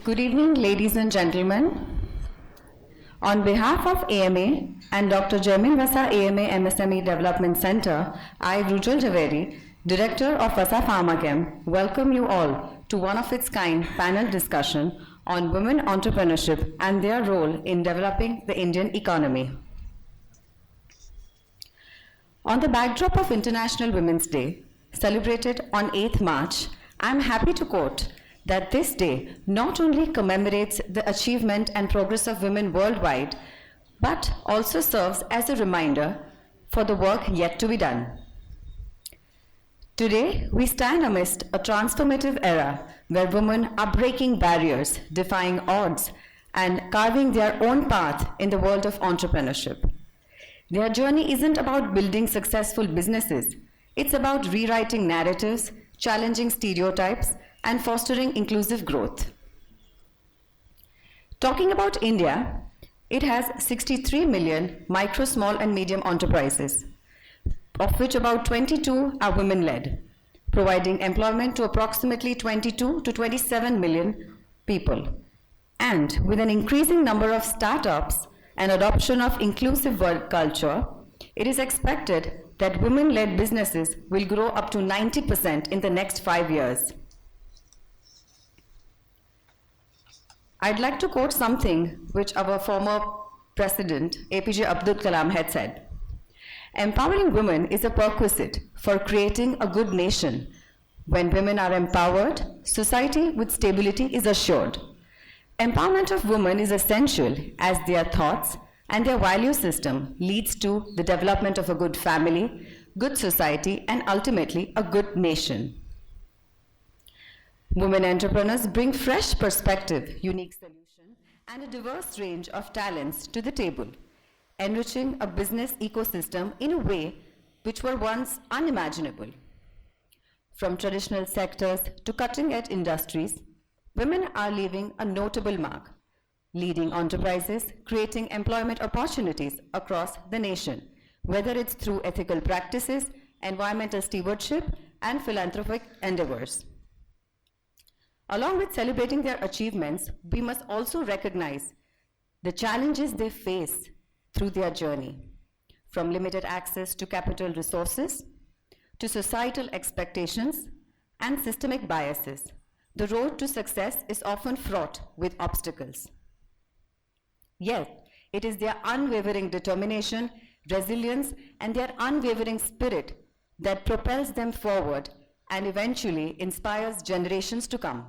Good evening, ladies and gentlemen. On behalf of AMA and Dr. Jamin Vasa AMA MSME Development Center, I, Rujal Javeri, Director of Vasa Pharmachem, welcome you all to one of its kind panel discussion on women entrepreneurship and their role in developing the Indian economy. On the backdrop of International Women's Day, celebrated on 8th March, I am happy to quote that this day not only commemorates the achievement and progress of women worldwide, but also serves as a reminder for the work yet to be done. Today, we stand amidst a transformative era where women are breaking barriers, defying odds, and carving their own path in the world of entrepreneurship. Their journey isn't about building successful businesses. It's about rewriting narratives, challenging stereotypes, and fostering inclusive growth. Talking about India, it has 63 million micro, small, and medium enterprises, of which about 22 are women-led, providing employment to approximately 22 to 27 million people. And with an increasing number of startups and adoption of inclusive work culture, it is expected that women-led businesses will grow up to 90% in the next 5 years. I'd like to quote something which our former president, APJ Abdul Kalam, had said. Empowering women is a perquisite for creating a good nation. When women are empowered, society with stability is assured. Empowerment of women is essential as their thoughts and their value system leads to the development of a good family, good society, and ultimately a good nation. Women entrepreneurs bring fresh perspective, unique solution, and a diverse range of talents to the table, enriching a business ecosystem in a way which were once unimaginable. From traditional sectors to cutting-edge industries, women are leaving a notable mark, leading enterprises, creating employment opportunities across the nation, whether it's through ethical practices, environmental stewardship, and philanthropic endeavors. Along with celebrating their achievements, we must also recognize the challenges they face through their journey, from limited access to capital resources, to societal expectations and systemic biases. The road to success is often fraught with obstacles. Yet, it is their unwavering determination, resilience, and their unwavering spirit that propels them forward and eventually inspires generations to come.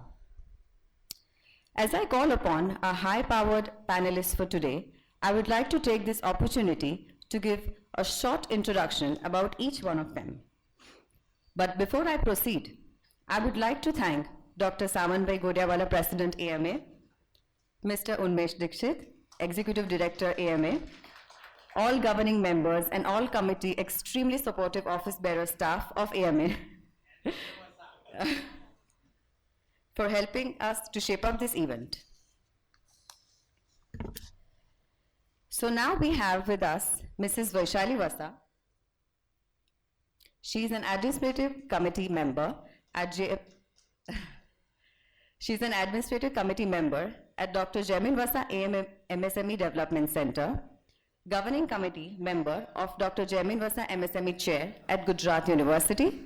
As I call upon our high-powered panelists for today, I would like to take this opportunity to give a short introduction about each one of them. But before I proceed, I would like to thank Dr. Samanbhai Godiawala, President AMA, Mr. Unmesh Dikshit, Executive Director AMA, all governing members and all committee extremely supportive office bearer staff of AMA for helping us to shape up this event. So now we have with us Mrs. Vaishali Vasa. She is an administrative committee member at She's an administrative committee member at Dr. Jamin Vasa AM MSME Development Center, governing committee member of Dr. Jamin Vasa MSME Chair at Gujarat University,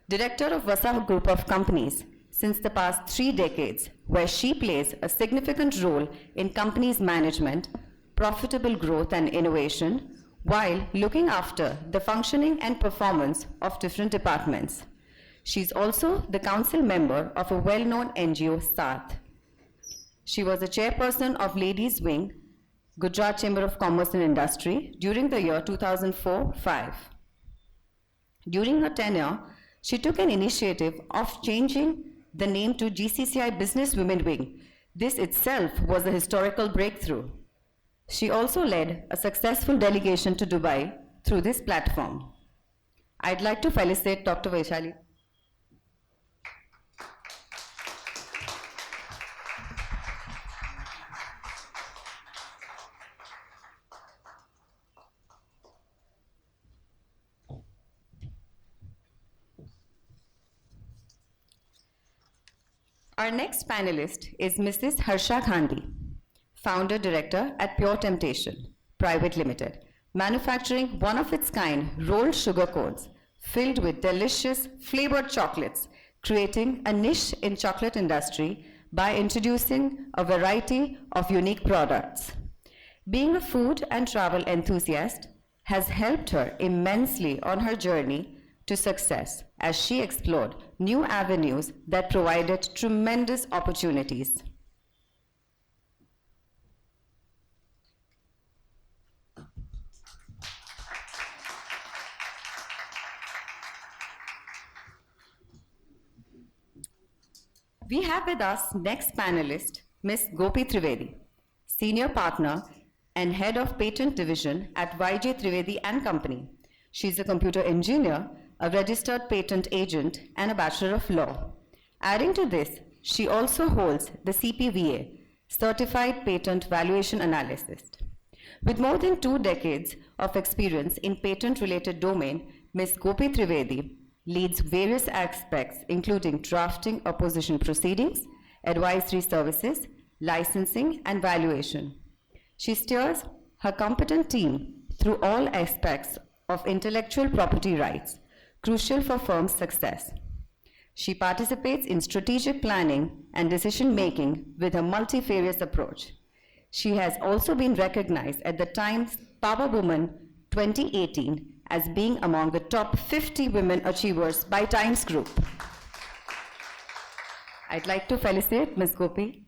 director of Vasa Group of Companies since the past 3 decades, where she plays a significant role in companies' management, profitable growth and innovation, while looking after the functioning and performance of different departments. She's also the council member of a well-known NGO, SATH. She was the chairperson of Ladies Wing, Gujarat Chamber of Commerce and Industry during the year 2004-05. During her tenure, she took an initiative of changing the name to GCCI Business Women Wing. This itself was a historical breakthrough. She also led a successful delegation to Dubai through this platform. I'd like to felicitate Dr. Vaishali. Our next panelist is Mrs. Harsha Gandhi, founder director at Pure Temptation Private Limited, manufacturing one of its kind rolled sugar cones filled with delicious flavored chocolates, creating a niche in chocolate industry by introducing a variety of unique products. Being a food and travel enthusiast has helped her immensely on her journey to success as she explored new avenues that provided tremendous opportunities. We have with us next panelist, Ms. Gopi Trivedi, Senior Partner and Head of Patent Division at YJ Trivedi and Company. She's a computer engineer, a registered patent agent, and a Bachelor of Law. Adding to this, she also holds the CPVA, Certified Patent Valuation Analyst. With more than 2 decades of experience in patent-related domain, Ms. Gopi Trivedi leads various aspects including drafting opposition proceedings, advisory services, licensing, and valuation. She steers her competent team through all aspects of intellectual property rights, crucial for firm's success. She participates in strategic planning and decision-making with a multifarious approach. She has also been recognized at the Times Power Woman 2018 as being among the top 50 women achievers by Times Group. I'd like to felicitate Ms. Gopi.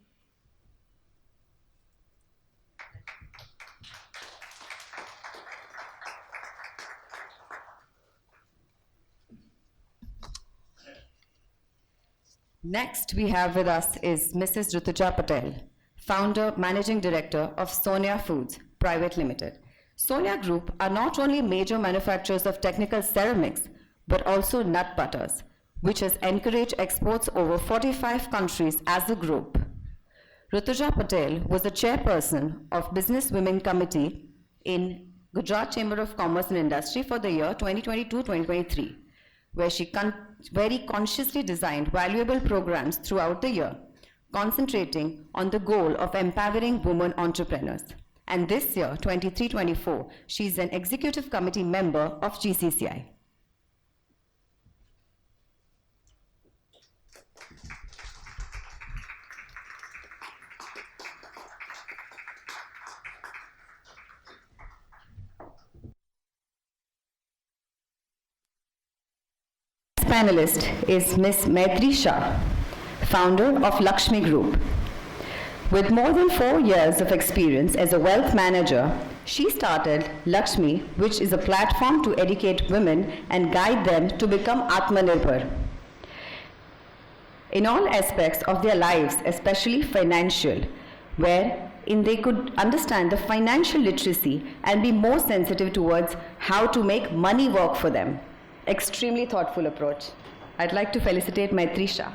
Next we have with us is Mrs. Rutuja Patel, founder, managing director of Sonia Foods Private Limited. Sonia Group are not only major manufacturers of technical ceramics, but also nut butters, which has encouraged exports over 45 countries as a group. Rutuja Patel was the chairperson of Business Women Committee in Gujarat Chamber of Commerce and Industry for the year 2022-2023, where she very consciously designed valuable programs throughout the year, concentrating on the goal of empowering women entrepreneurs. And this year, 23-24, she is an executive committee member of GCCI. Panelist is Ms. Maitri Shah, founder of Lakshmi Group. With more than 4 years of experience as a wealth manager, she started Lakshmi, which is a platform to educate women and guide them to become Atmanirbhar in all aspects of their lives, especially financial, wherein they could understand the financial literacy and be more sensitive towards how to make money work for them. Extremely thoughtful approach. I'd like to felicitate Maitri Shah.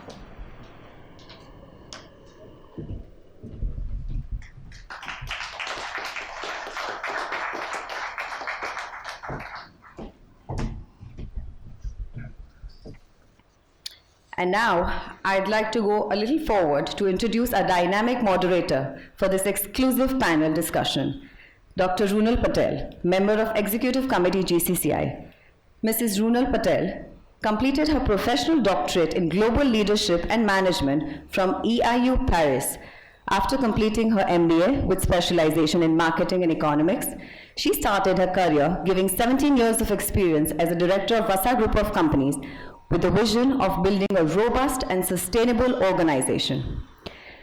And now, I'd like to go a little forward to introduce a dynamic moderator for this exclusive panel discussion, Dr. Runal Patel, member of Executive Committee GCCI. Mrs. Runal Patel completed her professional doctorate in global leadership and management from EIU Paris. After completing her MBA with specialization in marketing and economics, she started her career giving 17 years of experience as a director of Vasa Group of Companies with the vision of building a robust and sustainable organization.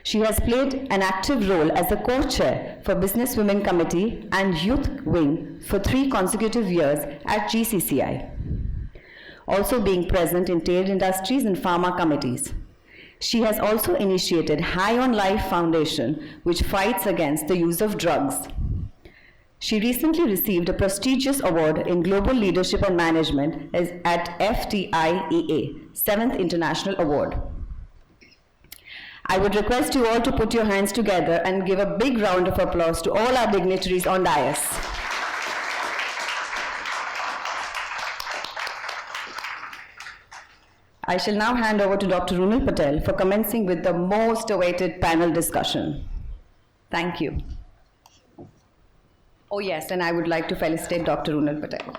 She has played an active role as a co-chair for Business Women Committee and Youth Wing for 3 consecutive years at GCCI, also being present in trade industries and pharma committees. She has also initiated High on Life Foundation, which fights against the use of drugs. She recently received a prestigious award in Global Leadership and Management at FTIEA, 7th International Award. I would request you all to put your hands together and give a big round of applause to all our dignitaries on dais. I shall now hand over to Dr. Runal Patel for commencing with the most awaited panel discussion. Thank you. Oh yes, and I would like to felicitate Dr. Runal Patel.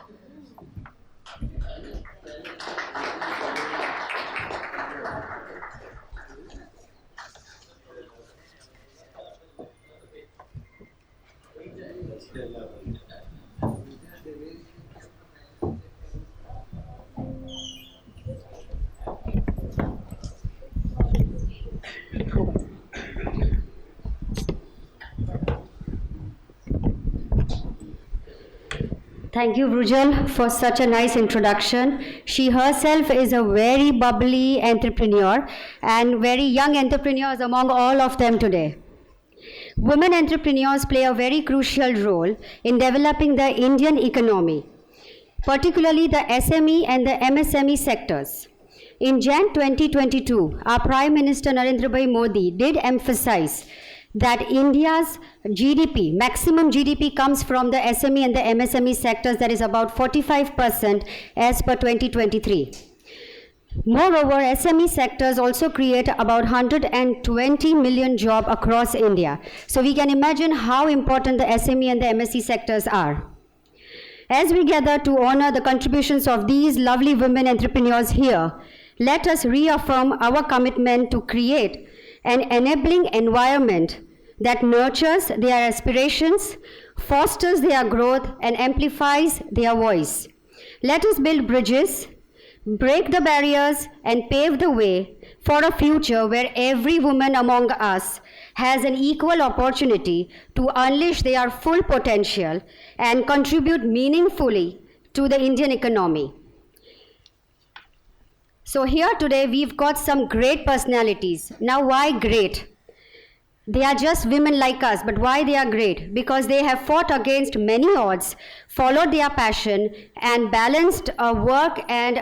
Thank you, Brujal, for such a nice introduction. She herself is a very bubbly entrepreneur and very young entrepreneurs among all of them today. Women entrepreneurs play a very crucial role in developing the Indian economy, particularly the SME and the MSME sectors. In Jan 2022, our Prime Minister Narendra Bhai Modi did emphasize that India's GDP, maximum GDP comes from the SME and the MSME sectors, that is about 45% as per 2023. Moreover, SME sectors also create about 120 million jobs across India. So we can imagine how important the SME and the MSE sectors are. As we gather to honor the contributions of these lovely women entrepreneurs here, let us reaffirm our commitment to create an enabling environment that nurtures their aspirations, fosters their growth, and amplifies their voice. Let us build bridges, break the barriers, and pave the way for a future where every woman among us has an equal opportunity to unleash their full potential and contribute meaningfully to the Indian economy. So here today we've got some great personalities. Now why great? They are just women like us, but why they are great? Because they have fought against many odds, followed their passion, and balanced work and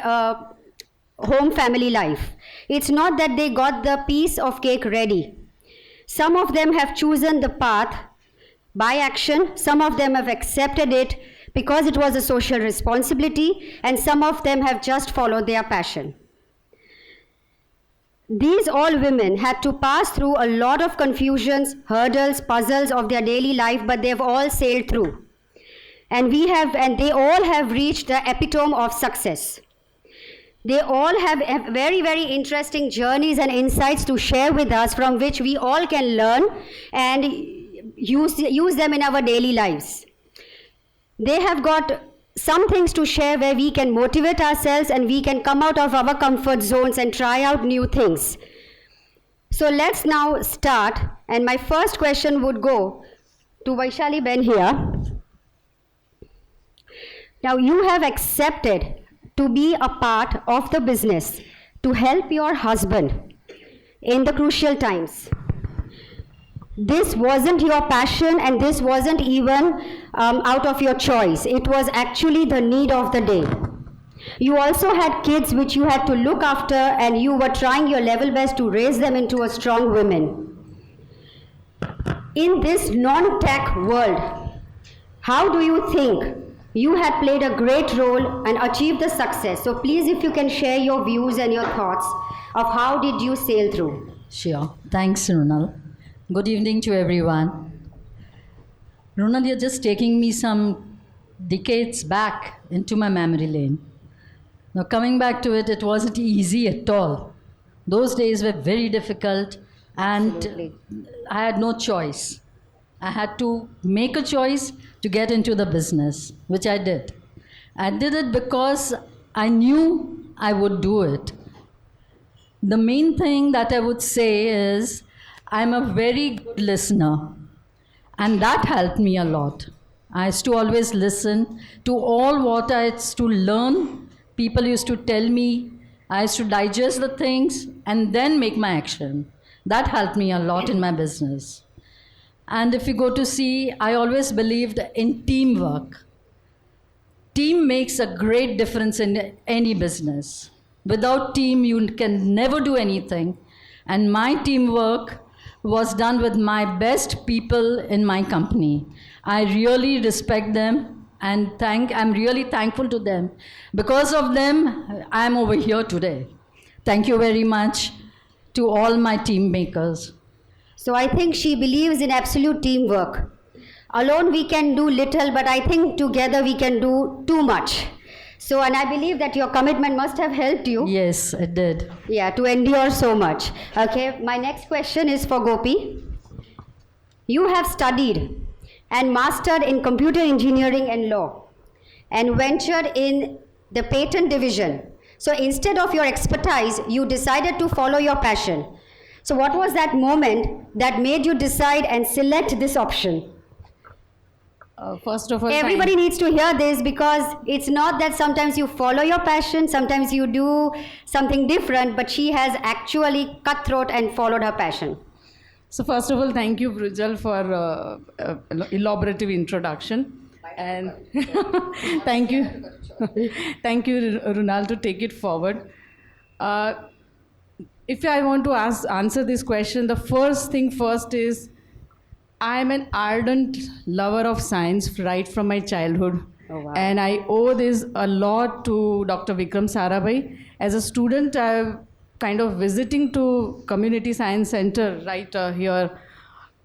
home family life. It's not that they got the piece of cake ready. Some of them have chosen the path by action, some of them have accepted it because it was a social responsibility, and some of them have just followed their passion. These all women had to pass through a lot of confusions, hurdles, puzzles of their daily life, but they've all sailed through. And they all have reached the epitome of success. They all have very, very interesting journeys and insights to share with us, from which we all can learn and use them in our daily lives. They have got some things to share where we can motivate ourselves and we can come out of our comfort zones and try out new things. So let's now start, and my first question would go to Vaishali Ben here. Now you have accepted to be a part of the business to help your husband in the crucial times. This wasn't your passion, and this wasn't even out of your choice. It was actually the need of the day. You also had kids which you had to look after, and you were trying your level best to raise them into a strong woman. In this non-tech world, how do you think you had played a great role and achieved the success? So please, if you can share your views and your thoughts of how did you sail through. Sure. Thanks, Runal. Good evening to everyone. Runal, you're just taking me some decades back into my memory lane. Now, coming back to it, it wasn't easy at all. Those days were very difficult, and Absolutely. I had no choice. I had to make a choice to get into the business, which I did. I did it because I knew I would do it. The main thing that I would say is I'm a very good listener, and that helped me a lot. I used to always listen to all what I used to learn. People used to tell me. I used to digest the things and then make my action. That helped me a lot in my business. And if you go to see, I always believed in teamwork. Team makes a great difference in any business. Without team, you can never do anything. And my teamwork was done with my best people in my company. I really respect them, and I'm really thankful to them. Because of them, I'm over here today. Thank you very much to all my team makers. So I think she believes in absolute teamwork. Alone we can do little, but I think together we can do too much. So, and I believe that your commitment must have helped you. Yes, it did. Yeah, to endure so much. Okay, my next question is for Gopi. You have studied and mastered in computer engineering and law and ventured in the patent division. So instead of your expertise, you decided to follow your passion. So what was that moment that made you decide and select this option? First of all, Everybody needs to hear this, because it's not that sometimes you follow your passion, sometimes you do something different, but she has actually cut throat and followed her passion. So first of all, thank you, Brujal, for elaborative introduction, and thank you, thank you, Runal, to take it forward. If I want to answer this question, the first thing first is I am an ardent lover of science right from my childhood. Oh, wow. And I owe this a lot to Dr. Vikram Sarabhai. As a student, I kind of visiting to Community Science Center right here.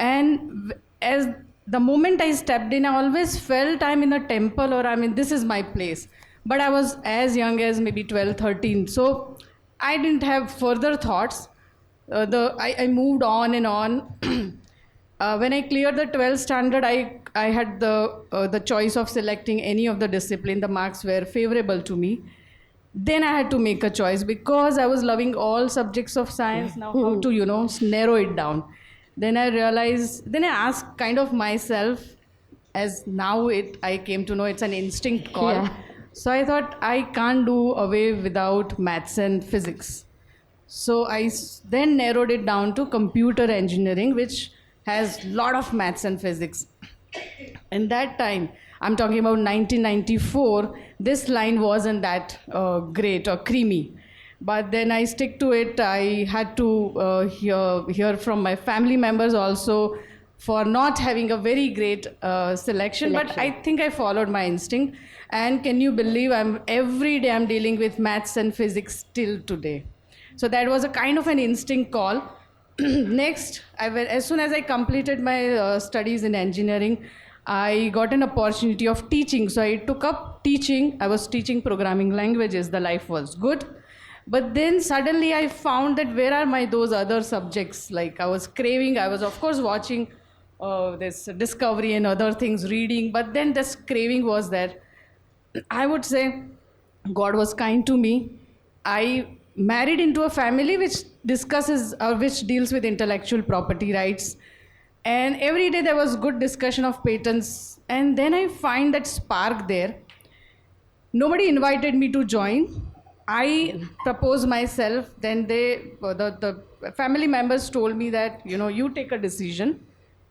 And as the moment I stepped in, I always felt I'm in a temple, or this is my place. But I was as young as maybe 12, 13. So I didn't have further thoughts. I moved on and on. When I cleared the 12th standard, I had the choice of selecting any of the discipline. The marks were favorable to me. Then I had to make a choice, because I was loving all subjects of science. Now how to, narrow it down. Then I asked kind of myself, as now I came to know it's an instinct call. Yeah. So I thought I can't do away without maths and physics. So I then narrowed it down to computer engineering, which has a lot of maths and physics. And that time, I'm talking about 1994, this line wasn't that great or creamy. But then I stick to it. I had to hear from my family members also for not having a very great selection. But I think I followed my instinct. And can you believe every day I'm dealing with maths and physics till today. So that was a kind of an instinct call. Next, as soon as I completed my studies in engineering, I got an opportunity of teaching. So I took up teaching. I was teaching programming languages. The life was good. But then suddenly I found that where are those other subjects? Like I was craving, I was of course watching this Discovery and other things, reading, but then this craving was there. I would say God was kind to me. I married into a family which which deals with intellectual property rights. And every day there was good discussion of patents. And then I find that spark there. Nobody invited me to join. I proposed myself. Then the family members told me that, you take a decision.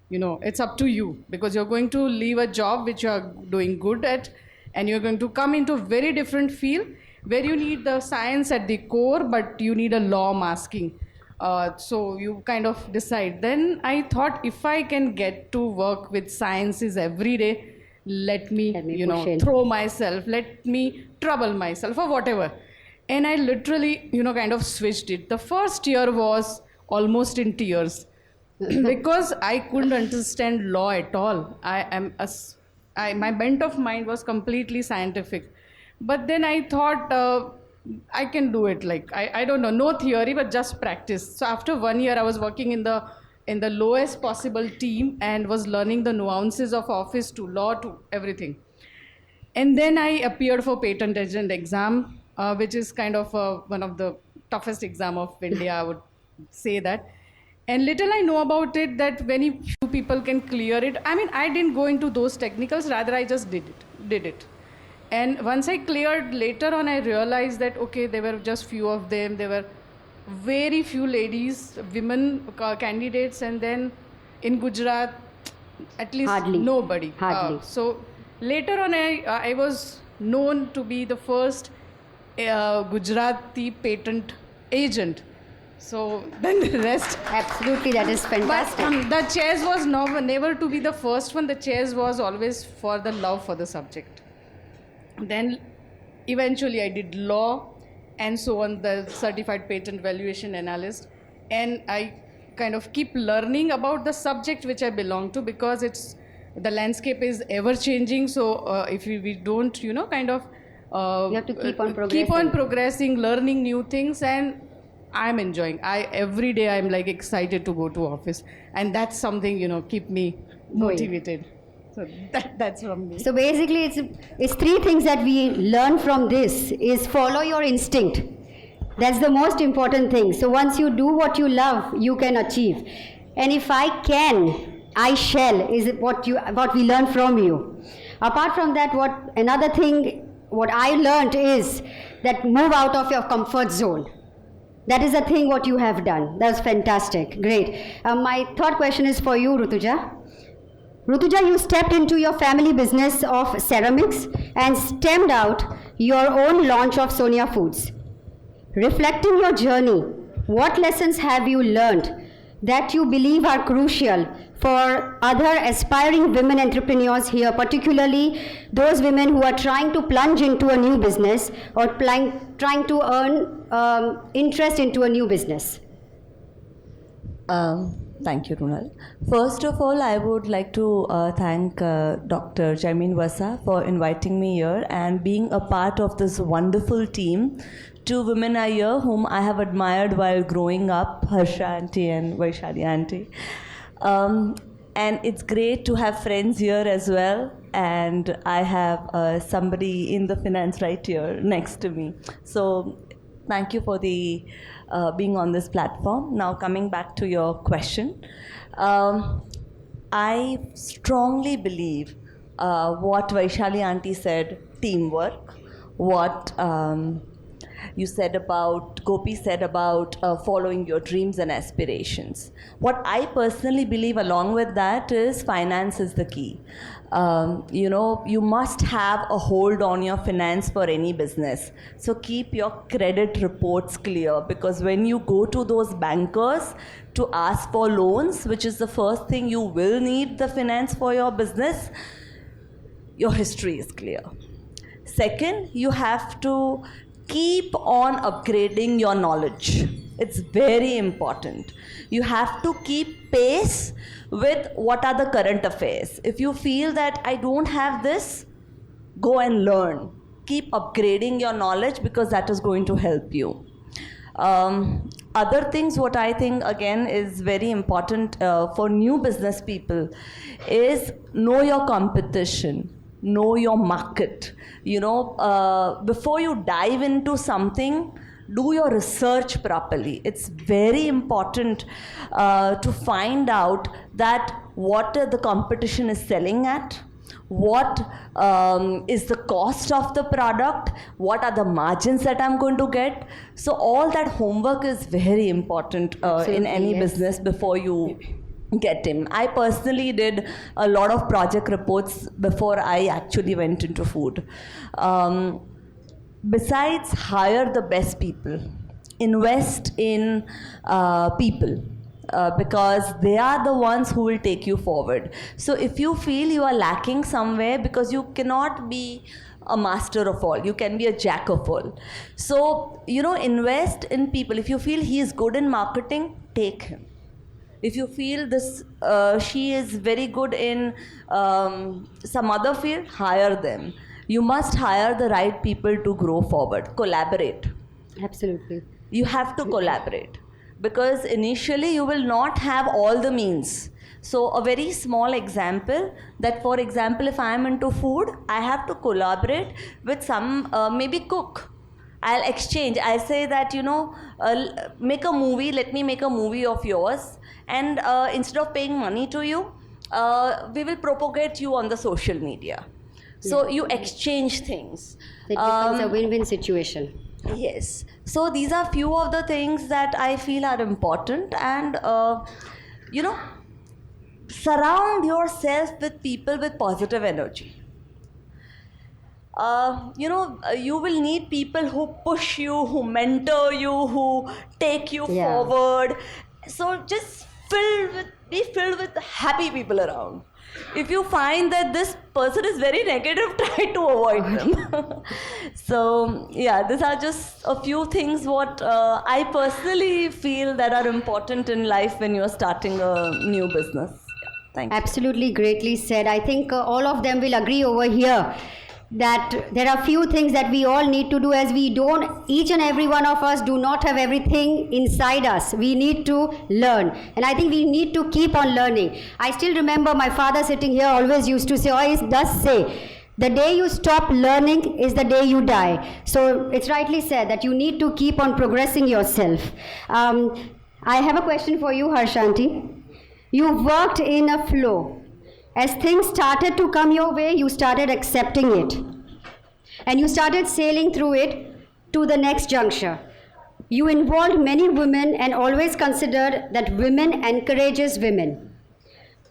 It's up to you, because you're going to leave a job which you're doing good at, and you're going to come into a very different field where you need the science at the core, but you need a law masking. So you kind of decide. Then I thought, if I can get to work with sciences every day, let me throw myself, let me trouble myself or whatever. And I literally, kind of switched it. The first year was almost in tears because I couldn't understand law at all. My bent of mind was completely scientific. But then I thought, I can do it. Like, I don't know, no theory, but just practice. So after 1 year, I was working in the lowest possible team and was learning the nuances of office to law to everything. And then I appeared for patent agent exam, which is kind of one of the toughest exam of India, I would say that. And little I know about it, that very few people can clear it. I didn't go into those technicals, rather I just did it. And once I cleared, later on I realized that, okay, there were just few of them. There were very few ladies, women candidates, and then in Gujarat, at least nobody. Hardly. So later on I was known to be the first Gujarati patent agent. So then the rest. Absolutely, that is fantastic. But the chase was never to be the first one. The chase was always for the love for the subject. Then eventually I did law, and so on, the certified patent valuation analyst. And I kind of keep learning about the subject which I belong to, because the landscape is ever changing. So if we don't, kind of You have to keep on keep on progressing. progressing, learning new things, and I'm enjoying. Every day I'm like excited to go to office, and that's something keep me motivated. So that's from me. So basically, it's three things that we learn from this: is follow your instinct. That's the most important thing. So once you do what you love, you can achieve. And if I can, I shall is what we learn from you. Apart from that, another thing what I learned is that move out of your comfort zone. That is the thing what you have done. That was fantastic. Great. My third question is for you, Rutuja. Rutuja, you stepped into your family business of ceramics and stemmed out your own launch of Sonia Foods. Reflecting your journey, what lessons have you learned that you believe are crucial for other aspiring women entrepreneurs here, particularly those women who are trying to plunge into a new business or trying to earn interest into a new business? Thank you, Runal. First of all, I would like to thank Dr. Jaimin Vasa for inviting me here and being a part of this wonderful team. Two women are here whom I have admired while growing up, Harsha auntie and Vaishali auntie. And it's great to have friends here as well. And I have somebody in the finance right here next to me. So thank you for the being on this platform. Now coming back to your question, I strongly believe what Vaishali auntie said, teamwork, what you said about, Gopi said about following your dreams and aspirations. What I personally believe along with that is finance is the key. You must have a hold on your finance for any business. So keep your credit reports clear, because when you go to those bankers to ask for loans, which is the first thing you will need the finance for your business, your history is clear. Second, you have to keep on upgrading your knowledge. It's very important. You have to keep pace with what are the current affairs. If you feel that I don't have this, go and learn. Keep upgrading your knowledge, because that is going to help you. Other things what I think again is very important for new business people is know your competition. Know your market. Before you dive into something, do your research properly. It's very important to find out that what the competition is selling at, what is the cost of the product, what are the margins that I'm going to get. So all that homework is very important in any business before you get him. I personally did a lot of project reports before I actually went into food. Besides, hire the best people. Invest in people. Because they are the ones who will take you forward. So if you feel you are lacking somewhere, because you cannot be a master of all, you can be a jack of all. So, invest in people. If you feel he is good in marketing, take him. If you feel she is very good in some other field, hire them. You must hire the right people to grow forward. Collaborate. Absolutely. You have to collaborate, because initially you will not have all the means. So a very small example, that for example, if I am into food, I have to collaborate with some maybe cook. I'll exchange. I say that, make a movie, let me make a movie of yours, and instead of paying money to you, we will propagate you on the social media. So you exchange things. It becomes a win-win situation. Yes. So these are few of the things that I feel are important, and surround yourself with people with positive energy. You will need people who push you, who mentor you, who take you forward. So just be filled with happy people around. If you find that this person is very negative, try to avoid them. So yeah, these are just a few things what I personally feel that are important in life when you're starting a new business. Yeah, thank you. Absolutely greatly said. I think all of them will agree over here that there are few things that we all need to do, as we don't, each and every one of us do not have everything inside us. We need to learn, and I think we need to keep on learning. I still remember my father sitting here always used to say, always does say, the day you stop learning is the day you die. So it's rightly said that you need to keep on progressing yourself. I have a question for you, Harshanti. You worked in a flow. As things started to come your way, you started accepting it. And you started sailing through it to the next juncture. You involved many women and always considered that women encourages women.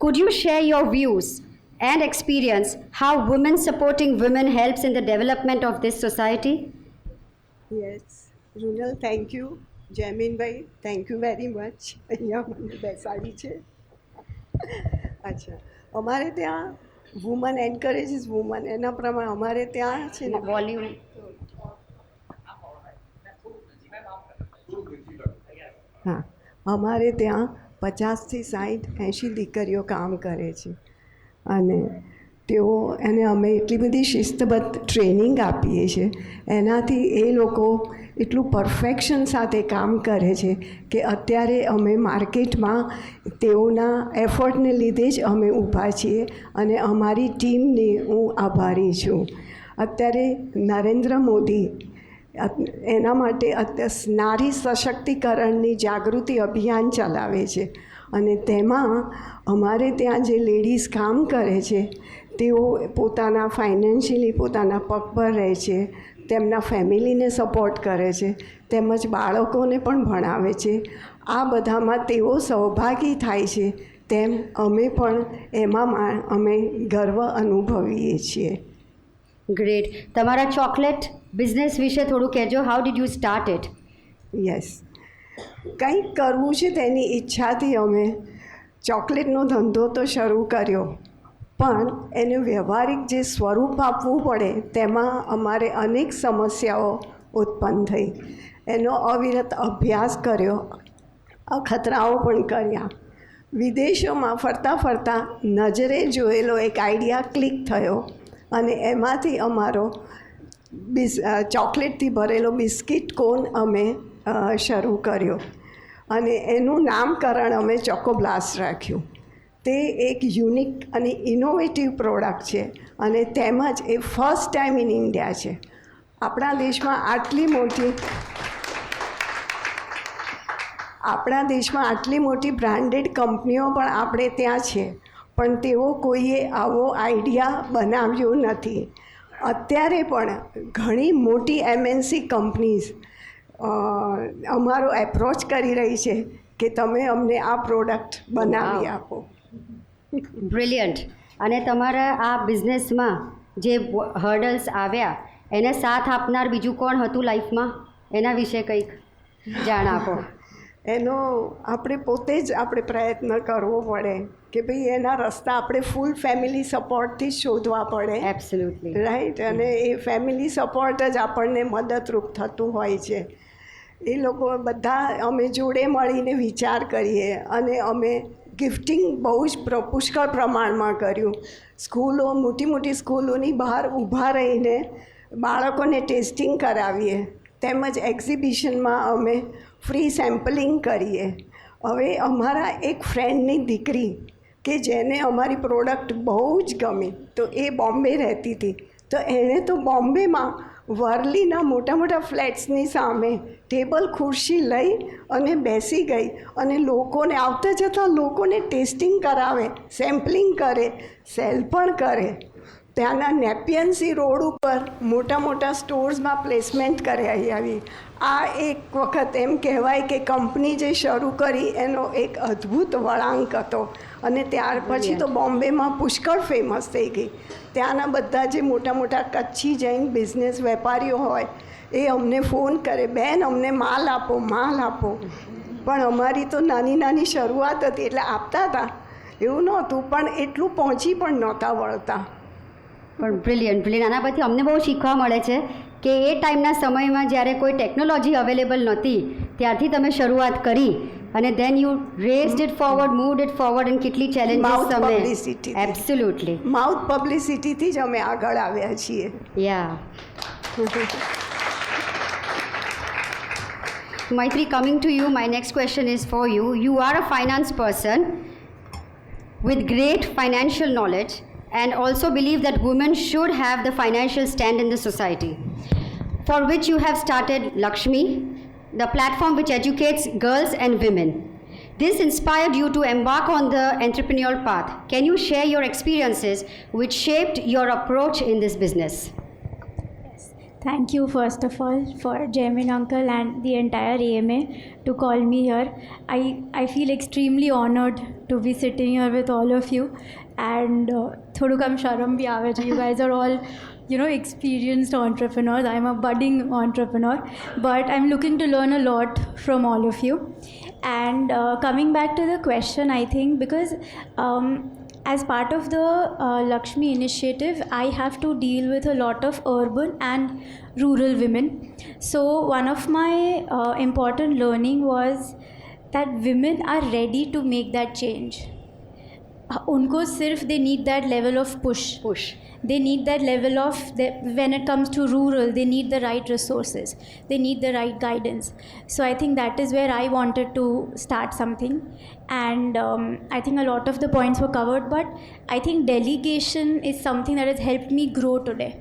Could you share your views and experience how women supporting women helps in the development of this society? Yes Runal, thank you. Jayminbhai, thank you very much. અહીંયા મને બેસાડી છે. અચ્છા, અમારે ત્યાં woman એન્કરેજીસ woman, એના પ્રમાણે અમારે ત્યાં છે ને વોલ્યુમ. હા, અમારે ત્યાં 50થી 60-80 દીકરીઓ કામ કરે છે. અને એને અમે એટલી બધી શિસ્તબદ્ધ ટ્રેનિંગ આપીએ છીએ, એનાથી એ લોકો એટલું પરફેક્શન સાથે કામ કરે છે કે અત્યારે અમે માર્કેટમાં તેઓના એફર્ટને લીધે જ અમે ઊભા છીએ, અને અમારી ટીમની હું આભારી છું. અત્યારે નરેન્દ્ર મોદી એના માટે નારી સશક્તિકરણની જાગૃતિ અભિયાન ચલાવે છે, અને તેમાં અમારે ત્યાં જે લેડીઝ કામ કરે છે તેઓ પોતાના ફાઇનાન્શિયલી પોતાના પગ પર રહે છે, તેમના ફેમિલીને સપોર્ટ કરે છે, તેમજ બાળકોને પણ ભણાવે છે. આ બધામાં તેઓ સહભાગી થાય છે, તેમ અમે પણ એમાં અમે ગર્વ અનુભવીએ છીએ. ગ્રેટ. તમારા ચોકલેટ બિઝનેસ વિશે થોડું કહેજો. How did you start it? Yes, કંઈક કરવું છે તેની ઈચ્છાથી અમે ચોકલેટનો ધંધો તો શરૂ કર્યો, પણ એને વ્યવહારિક જે સ્વરૂપ આપવું પડે તેમાં અમારે અનેક સમસ્યાઓ ઉત્પન્ન થઈ. એનો અવિરત અભ્યાસ કર્યો, અખતરાઓ પણ કર્યા. વિદેશોમાં ફરતા ફરતા નજરે જોયેલો એક આઈડિયા ક્લિક થયો, અને એમાંથી અમારો ચોકલેટથી ભરેલો બિસ્કિટ કોન અમે શરૂ કર્યો, અને એનું નામકરણ અમે ચોકોબ્લાસ્ટ રાખ્યું. તે એક યુનિક અને ઇનોવેટિવ પ્રોડક્ટ છે, અને તેમજ એ ફર્સ્ટ ટાઈમ ઇન ઇન્ડિયા છે. આપણા દેશમાં આટલી મોટી બ્રાન્ડેડ કંપનીઓ પણ આપણે ત્યાં છે, પણ તેઓ કોઈએ આવો આઈડિયા બનાવ્યો નથી. અત્યારે પણ ઘણી મોટી MNC કંપનીઝ અમારો એપ્રોચ કરી રહી છે કે તમે અમને આ પ્રોડક્ટ બનાવી આપો. બ્રિલિયન્ટ. અને તમારા આ બિઝનેસમાં જે હર્ડલ્સ આવ્યા, એને સાથ આપનાર બીજું કોણ હતું લાઈફમાં? એના વિશે કંઈક જાણ આપો. એનો આપણે પોતે જ આપણે પ્રયત્ન કરવો પડે કે ભાઈ એના રસ્તા આપણે ફૂલ ફેમિલી સપોર્ટથી જ શોધવા પડે. Absolutely right. અને એ ફેમિલી સપોર્ટ જ આપણને મદદરૂપ થતું હોય છે. એ લોકો બધા અમે જોડે મળીને વિચાર કરીએ, અને અમે ગિફ્ટિંગ બહુ જ પુષ્કળ પ્રમાણમાં કર્યું. સ્કૂલો, મોટી મોટી સ્કૂલોની બહાર ઊભા રહીને બાળકોને ટેસ્ટિંગ કરાવીએ, તેમજ એક્ઝિબિશનમાં અમે ફ્રી સેમ્પલિંગ કરીએ. હવે અમારા એક ફ્રેન્ડની દીકરી કે જેને અમારી પ્રોડક્ટ બહુ જ ગમી, તો એ બોમ્બે રહેતી હતી, તો એણે તો બોમ્બેમાં વર્લીના મોટા મોટા ફ્લેટ્સની સામે ટેબલ ખુરશી લઈ અને બેસી ગઈ, અને લોકોને આવતા જતાં લોકોને ટેસ્ટિંગ કરાવે, સેમ્પલિંગ કરે, સેલ પણ કરે. ત્યાંના નેપિયન્સી રોડ ઉપર મોટા મોટા સ્ટોર્સમાં પ્લેસમેન્ટ કરાવી આવી. આ એક વખત એમ કહેવાય કે કંપની જે શરૂ કરી એનો એક અદ્ભુત વળાંક હતો, અને ત્યાર પછી તો બોમ્બેમાં પુષ્કળ ફેમસ થઈ ગઈ. ત્યાંના બધા જે મોટા મોટા કચ્છી જૈન બિઝનેસ વેપારીઓ હોય એ અમને ફોન કરે, બેન અમને માલ આપો, માલ આપો. પણ અમારી તો નાની નાની શરૂઆત હતી એટલે આપતા હતા, એવું નહોતું, પણ એટલું પહોંચી પણ નહોતા વળતા. પણ બ્રિલિયન્ટ બ્રિલિયન્ટ આના પરથી અમને બહુ શીખવા મળે છે કે એ ટાઈમના સમયમાં જ્યારે કોઈ ટેકનોલોજી અવેલેબલ નહોતી ત્યારથી તમે શરૂઆત કરી અને then you raised it forward, moved it forward અને કેટલી ચેલેન્જીસ માઉથ તમે પબ્લિસિટી, એબ્સોલ્યુટલી માઉથ પબ્લિસિટીથી જ અમે આગળ આવ્યા છીએ. યા Maitri, coming to you, my next question is for you. You are a finance person with great financial knowledge and also believe that women should have the financial stand in the society, for which you have started Lakshmi, the platform which educates girls and women. This inspired you to embark on the entrepreneurial path. Can you share your experiences which shaped your approach in this business? Thank you, first of all, for Jaimin uncle and the entire AMA to call me here. I feel extremely honored to be sitting here with all of you, and thodu kam sharam bhi aave che. You guys are all, experienced entrepreneurs. I'm a budding entrepreneur, but I'm looking to learn a lot from all of you. And coming back to the question, I think because as part of the Lakshmi initiative, I have to deal with a lot of urban and rural women. So one of my important learning was that women are ready to make that change. उनको सिर्फ they need that level of push. They need that level of, when it comes to rural, they need the right resources. They need the right guidance. So I think that is where I wanted to start something. And I think a lot of the points were covered, but I think delegation is something that has helped me grow today.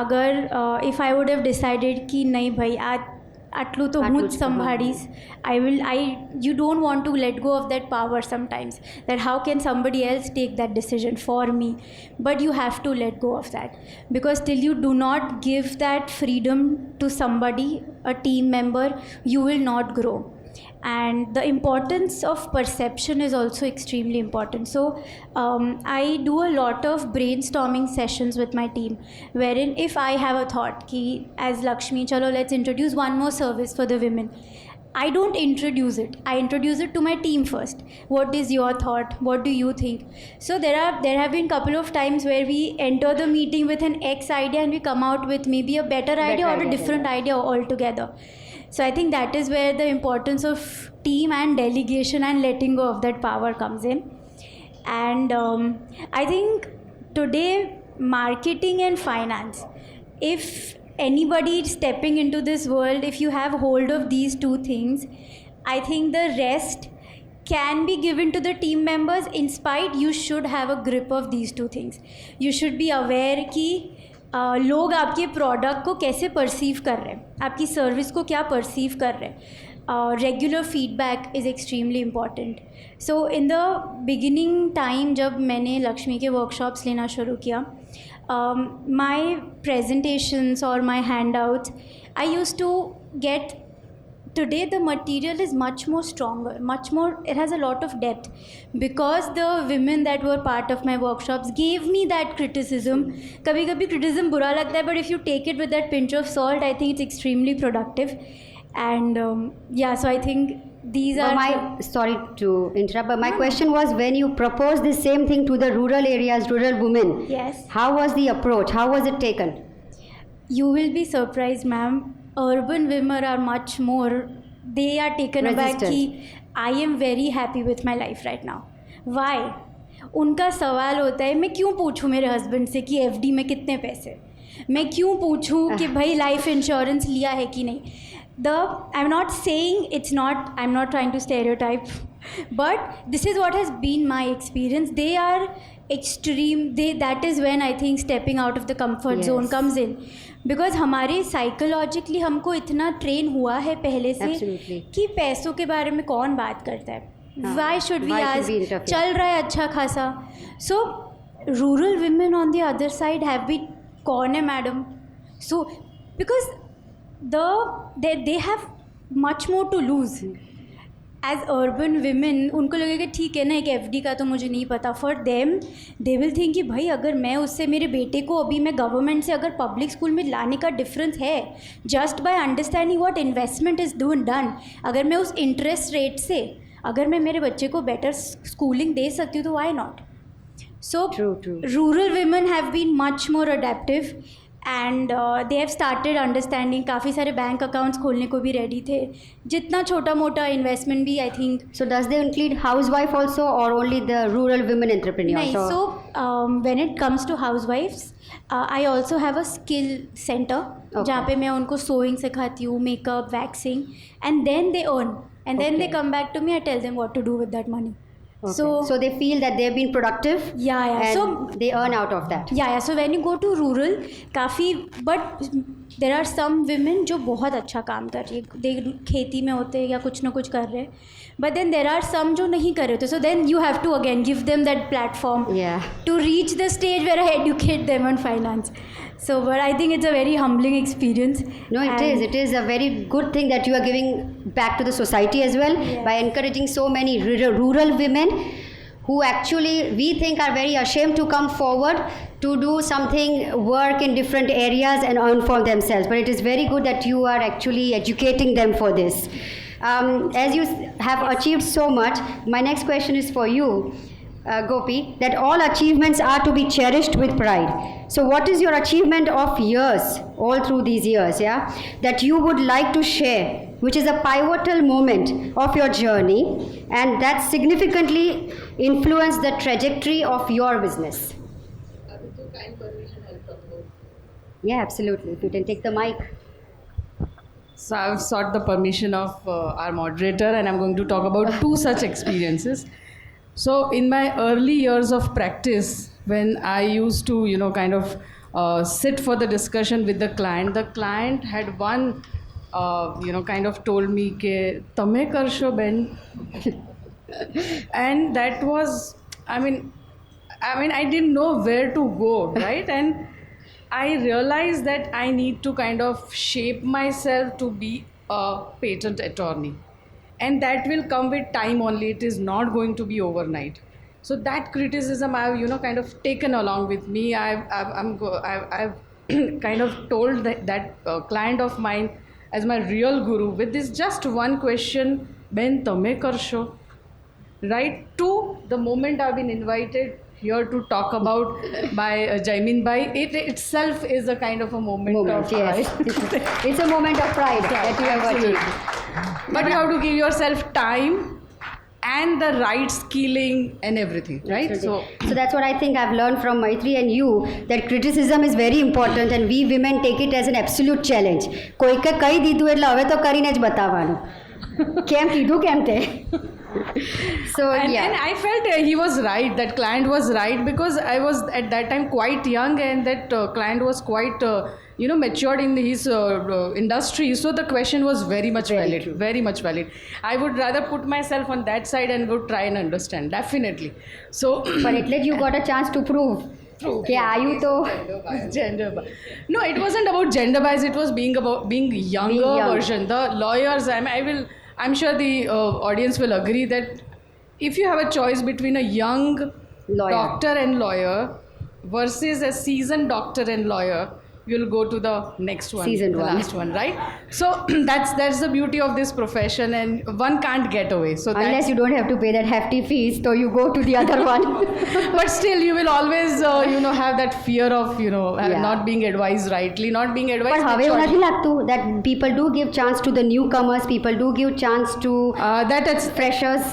Agar if I would have decided कि नहीं भाई आटलू तो हूँ ज संभाळीश, you don't want to let go of that power sometimes, that how can somebody else take that decision for me, but you have to let go of that, because till you do not give that freedom to somebody, a team member, you will not grow. And the importance of perception is also extremely important. So I do a lot of brainstorming sessions with my team, wherein if I have a thought ki as Lakshmi, chalo let's introduce one more service for the women, I don't introduce it. I introduce it to my team first. What is your thought? What do you think? So there have been couple of times where we enter the meeting with an X idea and we come out with maybe a better idea or a different idea altogether. So I think that is where the importance of team and delegation and letting go of that power comes in. And I think today marketing and finance, if anybody is stepping into this world, if you have hold of these two things, I think the rest can be given to the team members. In spite, you should have a grip of these two things. You should be aware कि लोग आपके product को कैसे perceive कर रहे हैं, आपकी service को क्या परसीव कर रहे हैं. Regular feedback is extremely important. So in the beginning time जब मैंने लक्ष्मी के वर्कशॉप्स लेना शुरू किया, माई प्रेजेंटेशंस और my handouts, I use to get. Today the material is much more stronger, much more, it has a lot of depth, because the women that were part of my workshops gave me that criticism. Kabhi kabhi criticism bura lagta hai, but if you take it with that pinch of salt, I think it's extremely productive. And so I think these are sorry to interrupt, but my question was, when you proposed the same thing to the rural areas, rural women, yes, how was the approach, how was it taken? You will be surprised, ma'am. Urban women are much more, they are taken aback कि I am very happy with my life right now. Why? उनका सवाल होता है, मैं क्यों पूछूं मेरे husband से कि FD में कितने पैसे, मैं क्यों पूछूं कि भाई लाइफ इंश्योरेंस लिया है कि नहीं. I'm not saying it's not, I'm not trying to stereotype, but this is what has been my experience. They are extreme, that is when I think stepping out of the comfort zone comes in. Because हमारे psychologically हमको इतना train हुआ है पहले से कि पैसों के बारे में कौन बात करता है, वाई शुड वी आज चल रहा है अच्छा खासा. So rural women on the other side have been, कौन है madam, so because they have much more to lose. As urban women उनको लगेगा ठीक है ना, एक एफडी का तो मुझे नहीं पता. For them they will think कि भाई अगर मैं उससे, मेरे बेटे को अभी मैं गवर्नमेंट से अगर पब्लिक स्कूल में लाने का डिफरेंस है, just by understanding what investment is done, अगर मैं उस इंटरेस्ट रेट से अगर मैं मेरे बच्चे को बेटर स्कूलिंग दे सकती हूँ तो why not. So True. rural women have been much more adaptive and they have started understanding. काफ़ी सारे बैंक अकाउंट्स खोलने को भी रेडी थे. जितना छोटा मोटा इन्वेस्टमेंट भी I think. So does they include housewife also or only the rural women entrepreneurs? नहीं. So when it comes to housewives, I also have a skill center जहाँ पे मैं उनको sewing सिखाती हूँ, makeup, waxing, and then they earn. And then they come back to me. I tell them what to do with that money. Okay. So they feel that they've been productive. Yeah. And So they earn out of that. Yeah. So when you go to rural, काफ़ी, but there are some women जो बहुत अच्छा काम कर रही है. They खेती में होते हैं या कुछ ना कुछ कर रहे हैं. But then there are some जो नहीं कर रहे होते. So then you have to again give them that platform. Yeah. To reach the stage where I educate them on finance. So, but I think it's a very humbling experience. No, it is. It is a very good thing that you are giving back to the society as well by encouraging so many rural women who actually we think are very ashamed to come forward to do something, work in different areas and earn for themselves. But it is very good that you are actually educating them for this. As you have achieved so much, my next question is for you. Gopi, that all achievements are to be cherished with pride. So what is your achievement of years, all through these years, that you would like to share, which is a pivotal moment of your journey and that significantly influenced the trajectory of your business? Yeah, absolutely. If you can take the mic. So I've sought the permission of our moderator and I'm going to talk about 2 such experiences. So in my early years of practice, when I used to, kind of sit for the discussion with the client had one, kind of told me, ke, "Tame karsho ben." And that was, I mean, I didn't know where to go, right? And I realized that I need to kind of shape myself to be a patent attorney. And that will come with time only. It is not going to be overnight. So that criticism I've, kind of taken along with me. I've kind of told that client of mine as my real guru with this just one question, "Ben tame karsho." Right to the moment I've been invited here to talk about by Jaimin Bhai, it itself is a kind of a moment of yes. pride. It's a moment of pride that you have achieved. But you have to give yourself time and the right skilling and everything, right? So that's what I think I've learned from Maitri and you, that criticism is very important and we women take it as an absolute challenge. કોઈકે કહી દીધું એટલે હવે તો કરીને જ બતાવવાનું. કેમ કીધું કેમ તે? So and I felt he was right, that client was right, because I was at that time quite young and that client was quite matured in his industry, so the question was very much valid. I would rather put myself on that side and would try and understand, definitely. So but at least you got a chance to prove. Gender bias. No, it wasn't about gender bias, it was being younger version. The lawyers, I'm sure the audience will agree that if you have a choice between a young doctor and lawyer versus a seasoned doctor and lawyer, you'll go to the next one, last one, right? So that's the beauty of this profession, and one can't get away. So unless you don't have to pay that hefty fees, so you go to the other one. But still, you will always, have that fear of, not being advised rightly, not being advised. But હવે એવું નથી લાગતું that people do give chance to the newcomers, people do give chance to freshers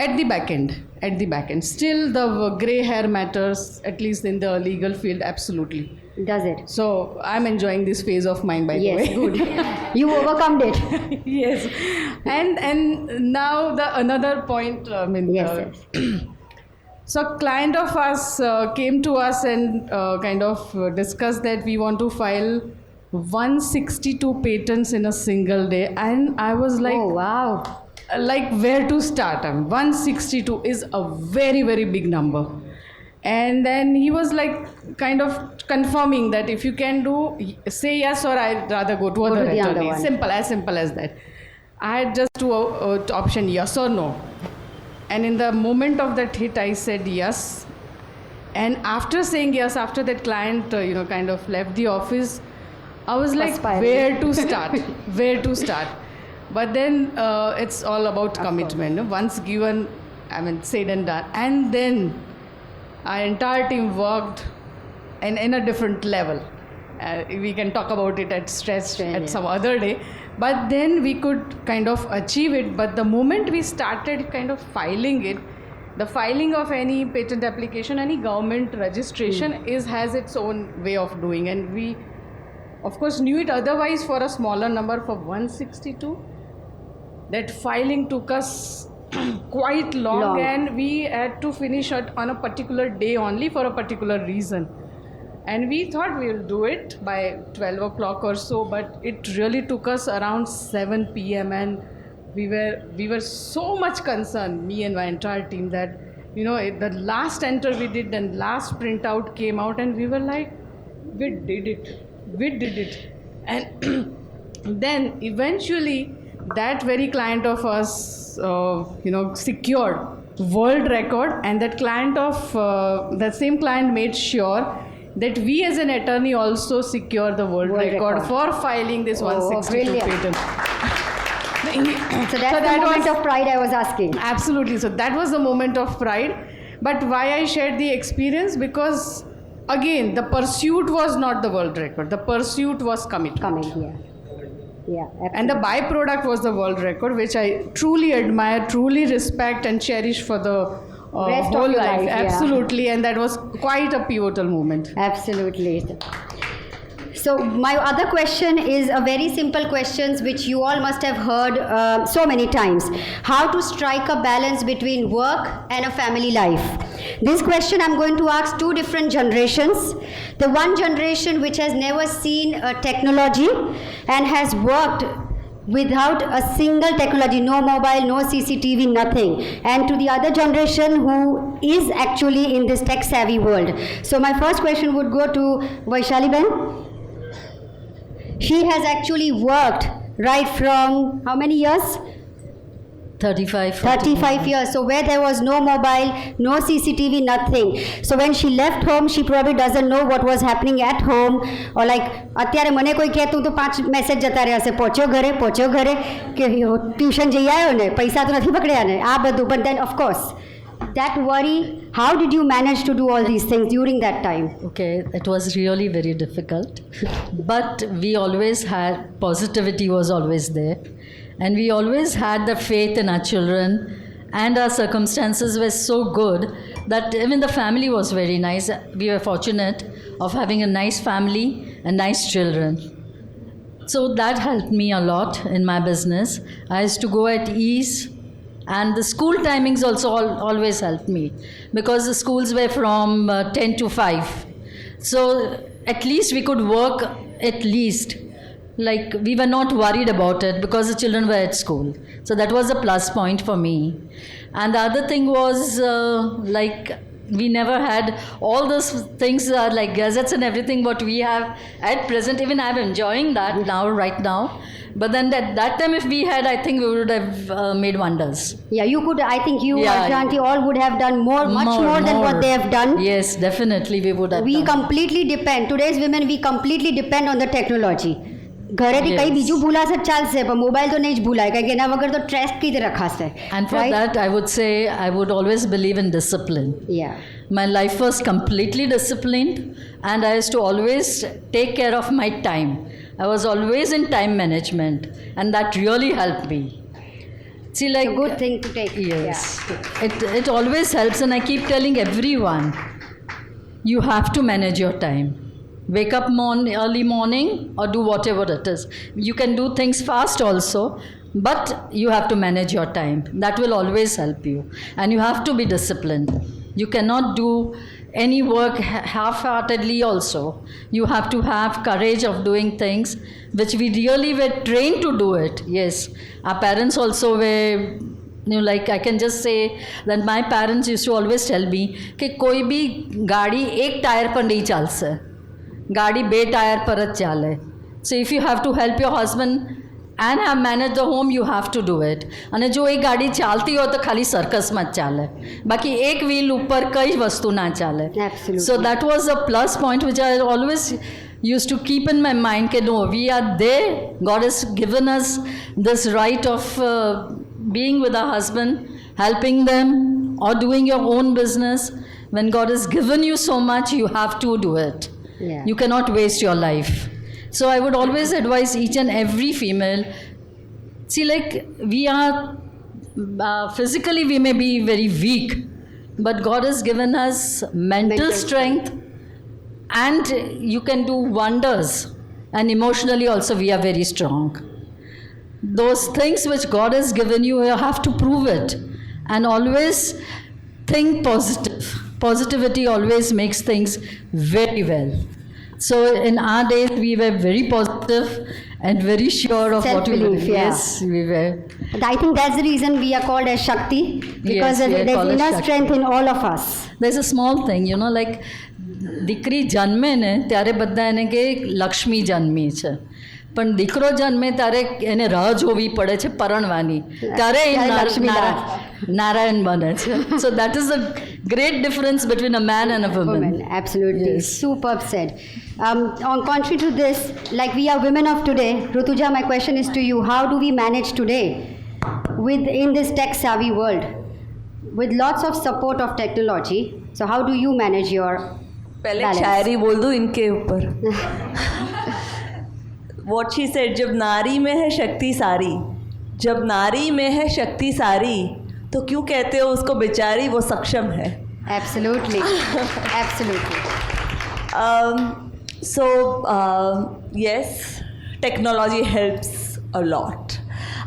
at the back end. Still, the grey hair matters, at least in the legal field, absolutely. Does it? So I'm enjoying this phase of mine, by the way. Yes, good. You overcome it. Yes. And now the another point. Yes. So a client of us came to us and kind of discussed that we want to file 162 patents in a single day, and I was like, oh wow. Like where to start? 162 is a very, very big number. And then he was like kind of confirming that if you can say yes, or I'd rather go to other attorney. Simple as that. I had just 2 option, yes or no. And in the moment of that hit, I said yes. And after saying yes, after that client, kind of left the office, I was like, where to start? But then it's all about commitment. Once given, said and done. And then our entire team worked in a different level. We can talk about it at some other day. But then we could kind of achieve it. But the moment we started kind of filing it, the filing of any patent application, any government registration has its own way of doing. And we, of course, knew it otherwise for a smaller number, for 162. That filing took us quite long, and we had to finish it on a particular day only for a particular reason. And we thought we will do it by 12 o'clock or so, but it really took us around 7 p.m. and we were so much concerned, me and my entire team, that the last enter we did and last printout came out, and we were like, we did it. And then eventually that very client of us secured world record, and that same client made sure that we as an attorney also secure the world record for filing this 162 patent. So that's the moment of pride I was asking. Absolutely. So that was the moment of pride. But why I shared the experience? Because again, the pursuit was not the world record. The pursuit was commitment. Yeah, absolutely. And the byproduct was the world record, which I truly admire, truly respect and cherish for the Rest whole of your life. life, yeah. Absolutely. And that was quite a pivotal moment. Absolutely. So my other question is a very simple question which you all must have heard so many times. How to strike a balance between work and a family life? This question I'm going to ask two different generations. The one generation which has never seen technology and has worked without a single technology, no mobile, no CCTV, nothing. And to the other generation who is actually in this tech savvy world. So my first question would go to Vaishali Ben. She has actually worked right from how many years? 35 years. So where there was no mobile, no CCTV, nothing. So when she left home, she probably doesn't know what was happening at home. Or like, અત્યારે મને કોઈ કહે તું તો 5 message જતા રહ્યા હશે, પહોંચ્યો ઘરે કે ટ્યુશન જઈ આવ્યો ને, પૈસા તો નથી પકડ્યા ને, આ બધું. But then of course, that worry, how did you manage to do all these things during that time? Okay, it was really very difficult. But we always had, positivity was always there. And we always had the faith in our children, and our circumstances were so good that even the family was very nice. We were fortunate of having a nice family and nice children. So that helped me a lot in my business. I used to go at ease, and the school timings also always helped me, because the schools were from 10 to 5. So at least we could work at least. Like, we were not worried about it because the children were at school. So that was a plus point for me. And the other thing was, we never had all those things like gazettes and everything what we have at present. Even I'm enjoying that right now. But then at that time, if we had, I think we would have made wonders. Yeah, you could, I think you, Ashanti, all would have done much more than what they have done. Yes, definitely we would have We done. completely depend, today's women, we completely depend on the technology. ઘરેથી કઈ બીજું ભૂલાશે ચાલશે પણ mobile તો નહીં જ ભૂલાય કારણ કે એના વગર તો ટ્રેક કીધે રખાશે. And for that, I would say I would always believe in discipline. Yeah. My life was completely disciplined, and I used to always take care of my time. I was always in time management, and that really helped me. See, like, a good thing to take. Yes. It always helps, and I keep telling everyone, you have to manage your time. Wake up early morning or do whatever it is. You can do things fast also, but you have to manage your time. That will always help you. And you have to be disciplined. You cannot do any work half-heartedly also. You have to have courage of doing things which we really were trained to do it. Yes. Our parents also were, like I can just say that my parents used to always tell me कि कोई भी गाड़ी एक tyre पर नहीं चलसे. गाड़ी 2 tyre पर ज चाले. So if you have to help your husband and have managed the home, you have to do it. અને જો એ ગાડી ચાલતી હોય તો ખાલી સર્કસમાં જ ચાલે, બાકી એક વ્હીલ ઉપર કઈ વસ્તુ ના ચાલે. Absolutely. So that was a plus point which I always used to keep in my mind that no, we are there. God has given us this right of being with our husband, helping them, or doing your own business. When God has given you so much, you have to do it. Yeah. You cannot waste your life. So I would always advise each and every female, see, like we are, physically we may be very weak, but God has given us mental strength, and you can do wonders. And emotionally also we are very strong. Those things which God has given you, you have to prove it. And always think positive. Positivity always makes things very well. So in our days, we were very positive and very sure of what we were doing. Self-belief, yeah. Yes, we were. And I think that's the reason we are called as Shakti, because Yes, we are there's called as inner Shakti. strength in all of us. There's a small thing, like દીકરી જન્મે ને ત્યારે બધા એને કે લક્ષ્મી જન્મી છે, પણ દીકરો જન્મે ત્યારે એને રાહ જોવી પડે છે પરણવાની, ત્યારે એ લક્ષ્મી નારાયણ બને છે. So that is a great difference between a man and a woman. Women, absolutely. Yes. Superb said. On contrary to this, like we are women of today, Rutuja, my question is to you. How do we manage today in this tech-savvy world with lots of support of technology? So how do you manage your पहले balance? शायरी बोल दूं इनके ऊपर. What she said, जब नारी में है शक्ति सारी, जब नारी में है शक्ति सारी, तो क्यों कहते हो उसको बेचारी, वो सक्षम है. Absolutely. Absolutely. Yes, technology helps a lot.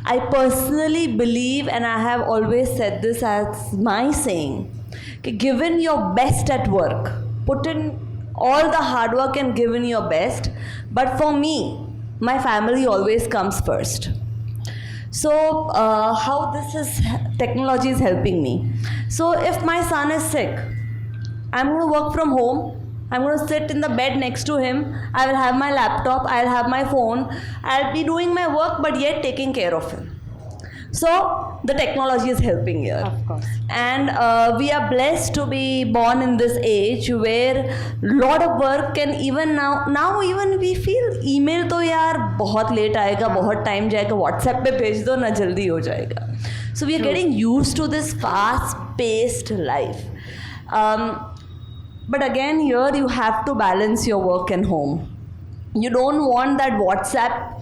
I personally believe, and I have always said this as my saying, कि given your best at work, put in all the hard work and given your best, but for me, my family always comes first. So how technology is helping me. So if my son is sick, I'm going to work from home. I'm going to sit in the bed next to him. I will have my laptop. I'll have my phone. I'll be doing my work, but yet taking care of him. So the technology is helping here. Of course. And we are blessed to be born in this age where lot of work can even now even we feel email तो यार बहुत late आएगा, बहुत time जाएगा, WhatsApp पे भेज दो ना जल्दी हो जाएगा. So we are getting used to this fast-paced life. But again, here you have to balance your work and home. You don't want that WhatsApp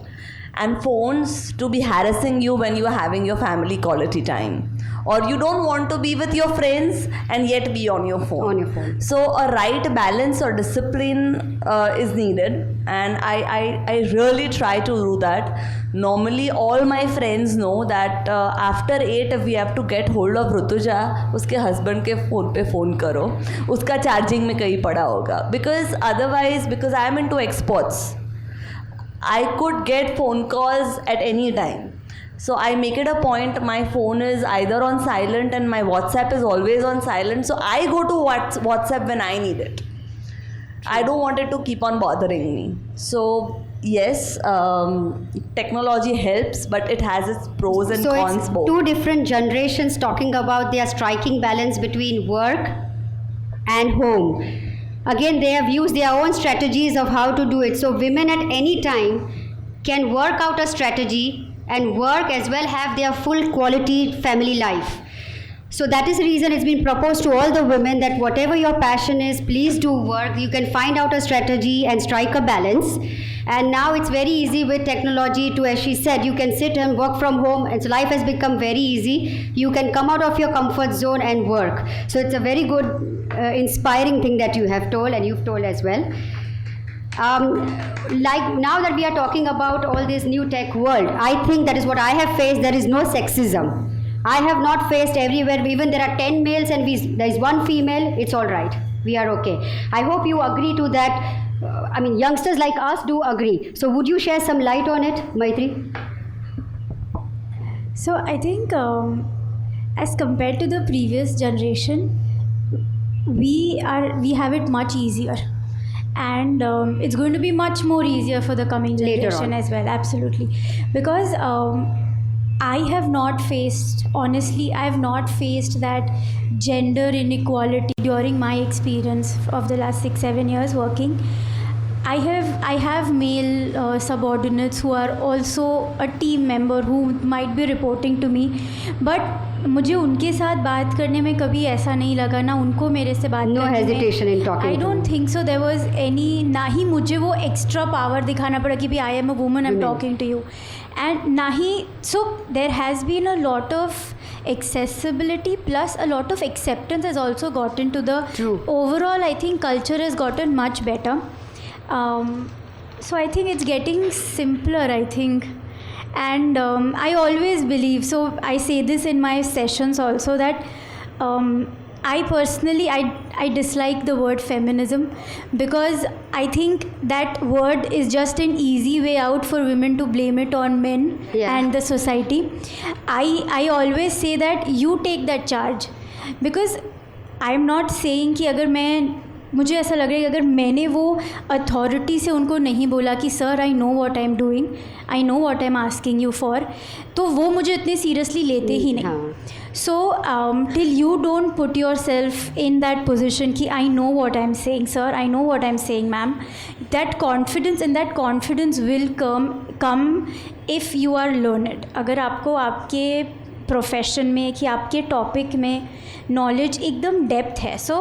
and phones to be harassing you when you are having your family quality time. Or you don't want to be with your friends and yet be on your phone. On your phone. So a right balance or discipline is needed, and I really try to do that. Normally all my friends know that after 8 if we have to get hold of Rutuja, उसके husband के phone पे phone करो, उसका charging में कहीं पड़ा होगा. Because otherwise, because I am into exports, I could get phone calls at any time. So I make it a point, my phone is either on silent and my WhatsApp is always on silent. So I go to WhatsApp when I need it. I don't want it to keep on bothering me. So yes, technology helps, but it has its pros and So cons it's both. two different generations talking about their striking balance between work and home. Again, they have used their own strategies of how to do it. So women at any time can work out a strategy and work as well, have their full quality family life. So that is the reason it's been proposed to all the women that whatever your passion is, please do work. You can find out a strategy and strike a balance. And now it's very easy with technology to, as she said, you can sit and work from home, and so life has become very easy. You can come out of your comfort zone and work. So it's a very good, inspiring thing that you have told, and you've told as well. Like now that we are talking about all this new tech world, I think that is what I have faced. There is no sexism. I have not faced everywhere. Even there are 10 males and there is one female, it's all right. We are okay. I hope you agree to that. I mean, youngsters like us do agree. So would you share some light on it, Maitri? So I think as compared to the previous generation, we have it much easier. And it's going to be much more easier for the coming generation as well, absolutely. Because I have not faced that gender inequality during my experience of the last 6-7 years working. I have male subordinates who are also a team member who might be reporting to me, but मुझे उनके साथ बात करने में कभी ऐसा नहीं लगा, ना उनको मेरे से बात No करने में hesitation in talking I to don't you. think so there was any, ना ही मुझे वो एक्स्ट्रा पावर दिखाना पड़ा कि भी I am a woman, I'm talking to you, and ना ही, so there has been a lot of accessibility plus a lot of acceptance has also gotten to the True. overall. I think culture has gotten much better. So I think it's getting simpler, I think. And I always believe, so I say this in my sessions also, that I personally, I dislike the word feminism, because I think that word is just an easy way out for women to blame it on men and the society. I always say that you take that charge, because I'm not saying कि अगर मैं, मुझे ऐसा लग रहा है कि अगर मैंने वो अथॉरिटी से उनको नहीं बोला कि sir I know what I am doing, I know what I am asking you for, तो वो मुझे इतने सीरियसली लेते ही नहीं. So till you don't put yourself in that position कि I know what I am saying sir, I know what I am saying ma'am, that confidence and that confidence will come if you are learned. अगर आपको आपके profession में कि आपके topic में knowledge एकदम depth है, so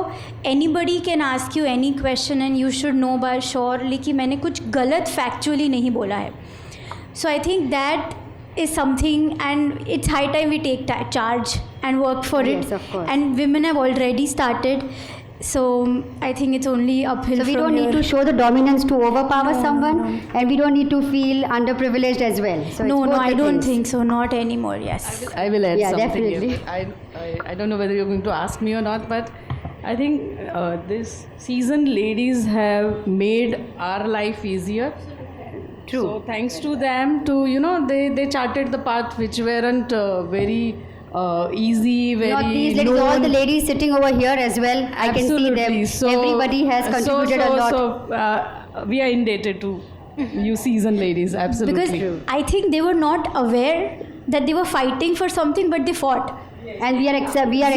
anybody can ask you any question and you should know by surely कि मैंने कुछ गलत फैक्चुअली नहीं बोला है. So I think that is something, and it's high time we take charge and work for it, and women have already started. So I think it's only uphill. So we from don't need here. to show the dominance to overpower No, someone, no. and we don't need to feel underprivileged as well. So No, it's both I the don't things. think so. Not anymore. Yes. I will add Yeah, something definitely. here. I don't know whether you're going to ask me or not, but I think this seasoned ladies have made our life easier. True. So thanks to them, to they charted the path which weren't very easy, very Not these ladies, all known. the ladies sitting over here as well. I can see them. Absolutely. So, Everybody has contributed a lot. So we are indebted to you seasoned ladies. Absolutely. Because I think they were not aware that they were fighting for something, but they fought. And we are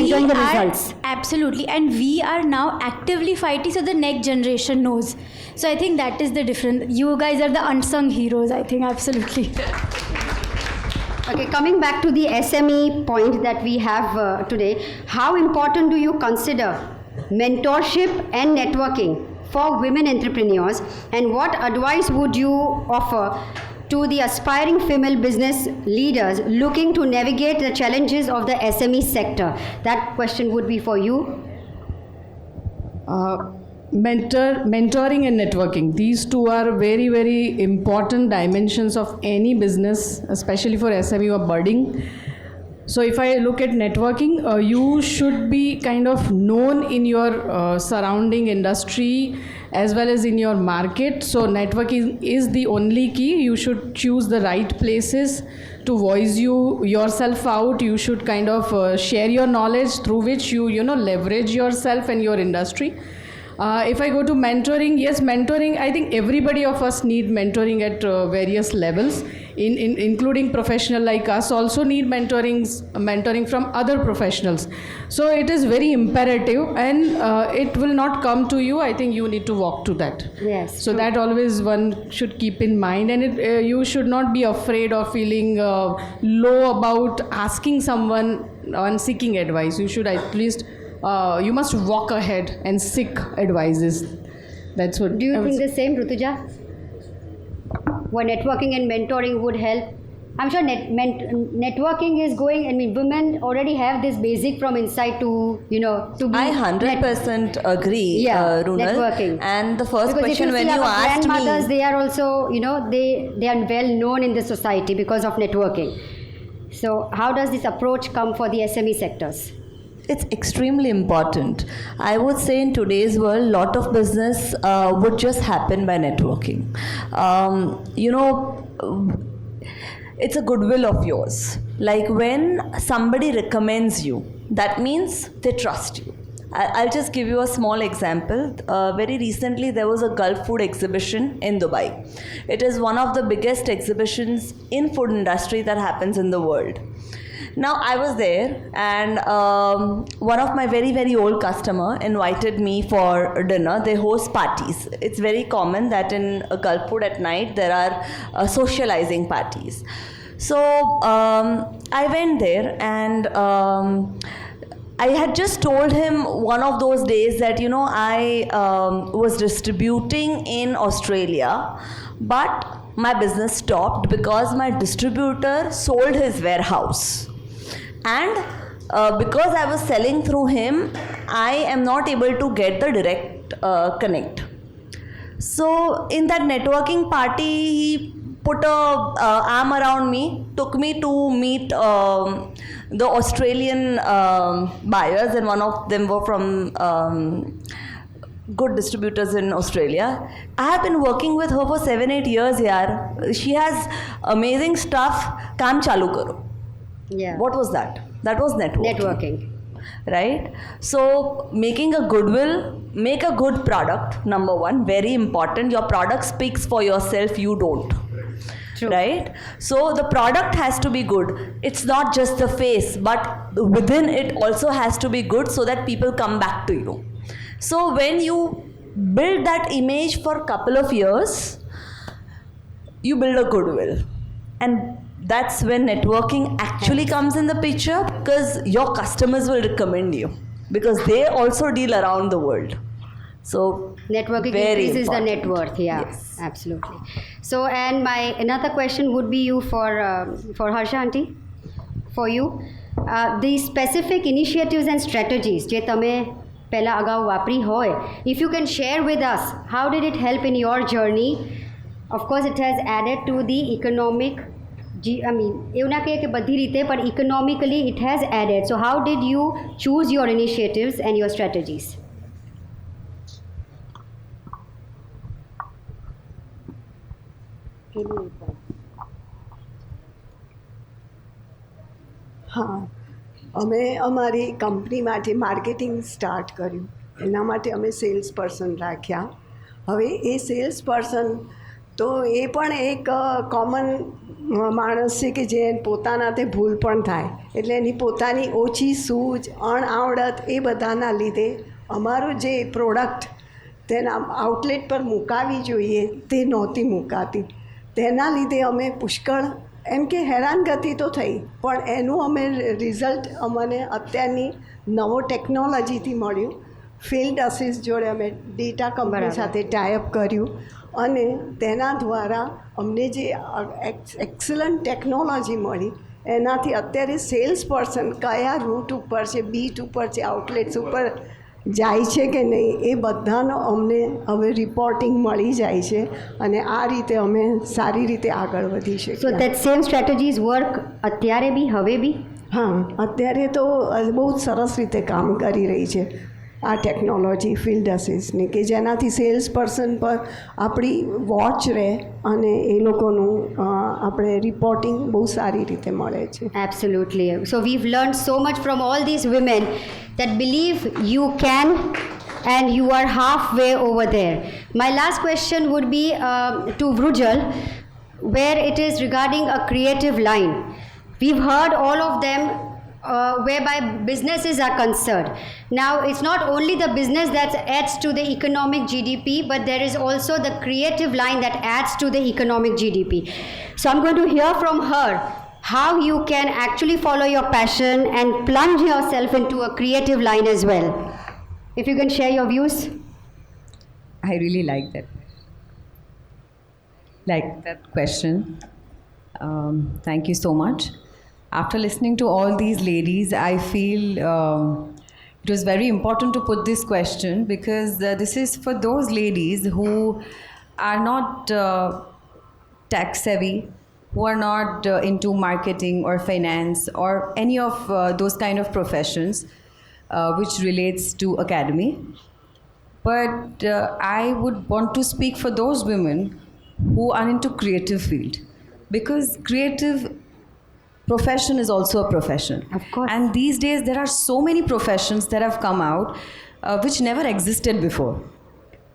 enjoying the results. Absolutely. And we are now actively fighting so the next generation knows. So I think that is the difference. You guys are the unsung heroes, I think. Absolutely. Okay, coming back to the SME point that we have today, how important do you consider mentorship and networking for women entrepreneurs, and what advice would you offer to the aspiring female business leaders looking to navigate the challenges of the SME sector? That question would be for you. Mentoring and networking, these two are very, very important dimensions of any business, especially for SME or budding. So if I look at networking, you should be kind of known in your surrounding industry as well as in your market. So networking is the only key. You should choose the right places to voice yourself out. You should kind of share your knowledge through which you leverage yourself and your industry. If I go to mentoring, yes, mentoring, I think everybody of us need mentoring at various levels, including professional like us also need mentoring from other professionals. So it is very imperative, and it will not come to you. I think you need to walk to that. Yes. So that always one should keep in mind, and you should not be afraid of feeling low about asking someone and seeking advice. You should at least you must walk ahead and seek advices. That's what. Do you think the same, Rutuja? Where networking and mentoring would help? I'm sure networking is going. I mean, women already have this basic from inside to be. I 100% agree, Yeah, Runal. networking. And the first Because question if you when see you our asked grandmothers, me, they are also, they are well known in the society because of networking. So how does this approach come for the SME sectors? it's extremely important. I would say in today's world, lot of business would just happen by networking. It's a goodwill of yours. Like when somebody recommends you, that means they trust you. I'll just give you a small example. Very recently, there was a Gulf food exhibition in Dubai. It is one of the biggest exhibitions in food industry that happens in the world. Now I was there, and one of my very very old customer invited me for dinner. They host parties. It's very common that in Gulfport at night there are socializing parties. So I went there, and I had just told him one of those days that, you know, I was distributing in Australia, but my business stopped because my distributor sold his warehouse. And because I was selling through him, I am not able to get the direct connect. So in that networking party, he put a arm around me, took me to meet the Australian buyers, and one of them were from good distributors in Australia. I have been working with her for 7-8 years, yaar. She has amazing stuff. Kaam chalu karo. Yeah. What was that? That was networking. Networking. Right? So making a goodwill, make a good product, number one, very important. Your product speaks for yourself, you don't. True. Right? So the product has to be good. It's not just the face, but within it also has to be good so that people come back to you. So when you build that image for a couple of years, you build a goodwill. And that's when networking actually comes in the picture, because your customers will recommend you, because they also deal around the world. So Networking very increases important. the net worth. Yeah, Yes. absolutely. So, and my another question would be you for Harsha aunty, for you, the specific initiatives and strategies je tame pehla agau vapri hoy, if you can share with us, how did it help in your journey? Of course, it has added to the economic. I mean, એવું ના કહીએ કે બધી રીતે, but economically it has added. So how did you choose your initiatives and your strategies? હા, અમે અમારી company માટે માર્કેટિંગ સ્ટાર્ટ કર્યું. એના માટે અમે સેલ્સ પર્સન રાખ્યા. હવે એ સેલ્સ પર્સન તો એ પણ એક કોમન માણસ છે કે જે પોતાનાથી ભૂલ પણ થાય, એટલે એની પોતાની ઓછી સૂઝ અણઆવડત એ બધાના લીધે અમારું જે પ્રોડક્ટ તેના આઉટલેટ પર મુકાવી જોઈએ તે નહોતી મુકાતી. તેના લીધે અમે પુષ્કળ એમ કે હેરાનગતિ તો થઈ, પણ એનું અમે રિઝલ્ટ અમને અત્યારની નવો ટેકનોલોજીથી મળ્યું. ફિલ્ડ અસિસ્ટ જોડે અમે ડેટા કંપની સાથે ટાઈઅપ કર્યું, અને તેના દ્વારા અમને જે એક્સલન્ટ ટેકનોલોજી મળી, એનાથી અત્યારે સેલ્સ પર્સન કયા રૂટ ઉપર છે, બીટ ઉપર છે, આઉટલેટ્સ ઉપર જાય છે કે નહીં, એ બધાનો અમને હવે રિપોર્ટિંગ મળી જાય છે, અને આ રીતે અમે સારી રીતે આગળ વધી So શકીએ. that same strategies work અત્યારે બી, હવે બી? હા, અત્યારે તો બહુ સરસ રીતે કામ કરી રહી છે આ ટેકનોલોજી ફિલ્ડ અસિસ્ટની, કે જેનાથી સેલ્સ પર્સન પર આપણી વોચ રહે અને એ લોકોનું આપણે રિપોર્ટિંગ બહુ સારી રીતે મળે છે. Absolutely. So we've learned so much from all these women that believe you can, and you are halfway over there. My last question would be to Vrujal, where it is regarding a creative line. We've heard all of them whereby businesses are concerned. Now, it's not only the business that adds to the economic GDP, but there is also the creative line that adds to the economic GDP. So I'm going to hear from her how you can actually follow your passion and plunge yourself into a creative line as well. If you can share your views. I really like that question. Thank you so much. After listening to all these ladies, I feel it was very important to put this question, because this is for those ladies who are not tech savvy, who are not into marketing or finance or any of those kind of professions which relates to academy. But I would want to speak for those women who are into creative field, because creative profession is also a profession. Of course. And these days there are so many professions that have come out which never existed before.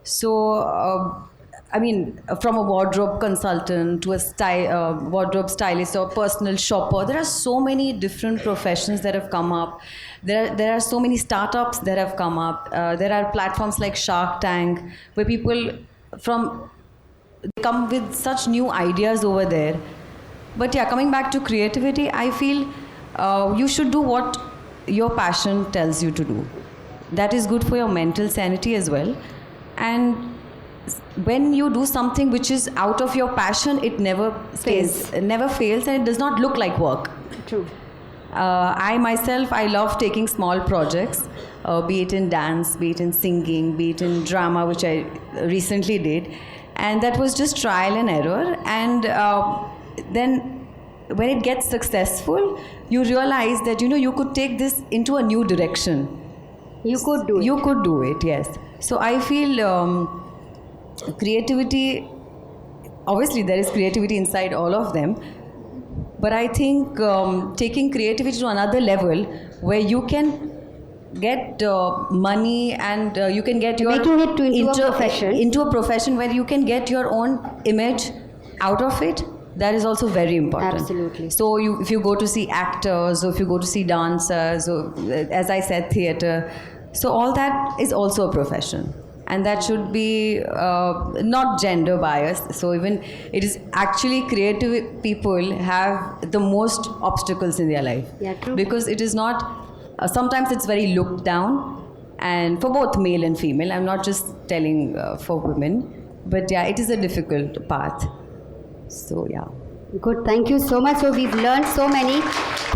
So I mean, from a wardrobe consultant to a wardrobe stylist or personal shopper, there are so many different professions that have come up. There are so many startups that have come up. There are platforms like Shark Tank where people they come with such new ideas over there. But yeah, coming back to creativity, I feel you should do what your passion tells you to do. That is good for your mental sanity as well. And when you do something which is out of your passion, it never fails, and it does not look like work. True. I love taking small projects, be it in dance, be it in singing, be it in drama, which I recently did. And that was just trial and error. And then when it gets successful, you realize that, you could take this into a new direction. You could do it. You could do it, yes. So I feel creativity, obviously there is creativity inside all of them, but I think taking creativity to another level where you can get money and you can get your Making it into a profession. Into a profession where you can get your own image out of it, that is also very important. Absolutely. So if you go to see actors, or if you go to see dancers, or as I said, theatre, so all that is also a profession. And that should be not gender biased. So even it is actually creative people have the most obstacles in their life. Yeah, true. Because it is not, sometimes it's very looked down, and for both male and female. I'm not just telling for women, but yeah, it is a difficult path. So yeah. Good, thank you so much. So we've learned so many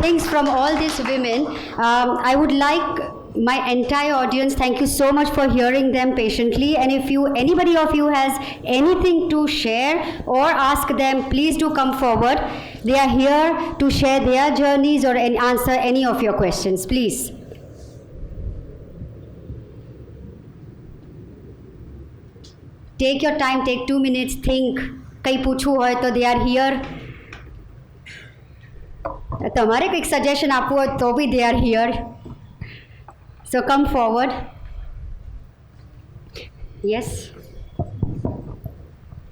things from all these women. I would like my entire audience, thank you so much for hearing them patiently. And if anybody of you has anything to share or ask them, please do come forward. They are here to share their journeys or answer any of your questions, please. Take your time, take 2 minutes, think. કઈ પૂછવું હોય તો they are here. તમારે કંઈક suggestion આપવું હોય તો બી they are here. So come forward. Yes.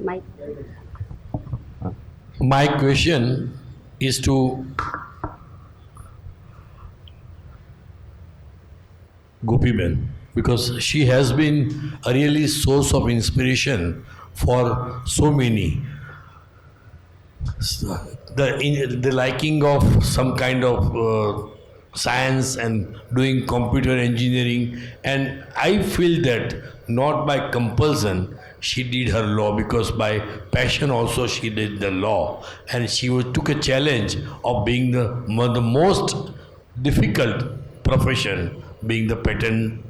Mike. My question is to Gopi Ben, because she has been a really source of inspiration for so many. The liking of some kind of science and doing computer engineering, and I feel that not by compulsion she did her law, because by passion also she did the law, and she took a challenge of being the most difficult profession, being the patent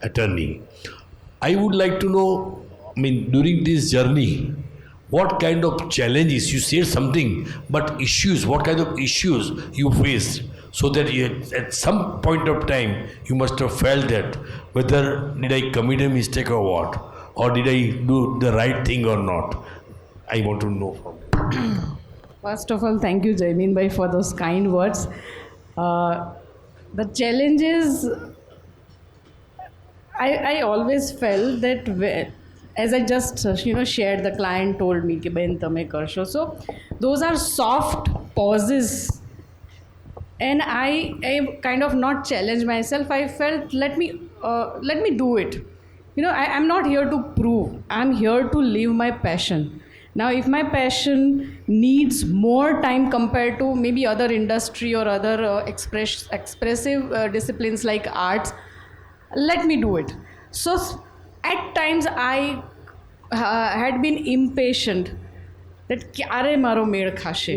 attorney. I would like to know, during this journey, what kind of challenges, you said something, but issues, what kind of issues you faced, so that at some point of time you must have felt that whether did I commit a mistake or what, or did I do the right thing or not. I want to know from you. First of all, thank you, Jaimin Bhai, for those kind words. The challenges, I always felt that as I just shared, the client told me कि बहन तमे करशो. So those are soft pauses, and I kind of not challenged myself. I felt let me do it. I'm not here to prove. I'm here to live my passion. Now, if my passion needs more time compared to maybe other industry or other expressive disciplines like arts, let me do it. So at times I had been impatient that kyare maro med khashe,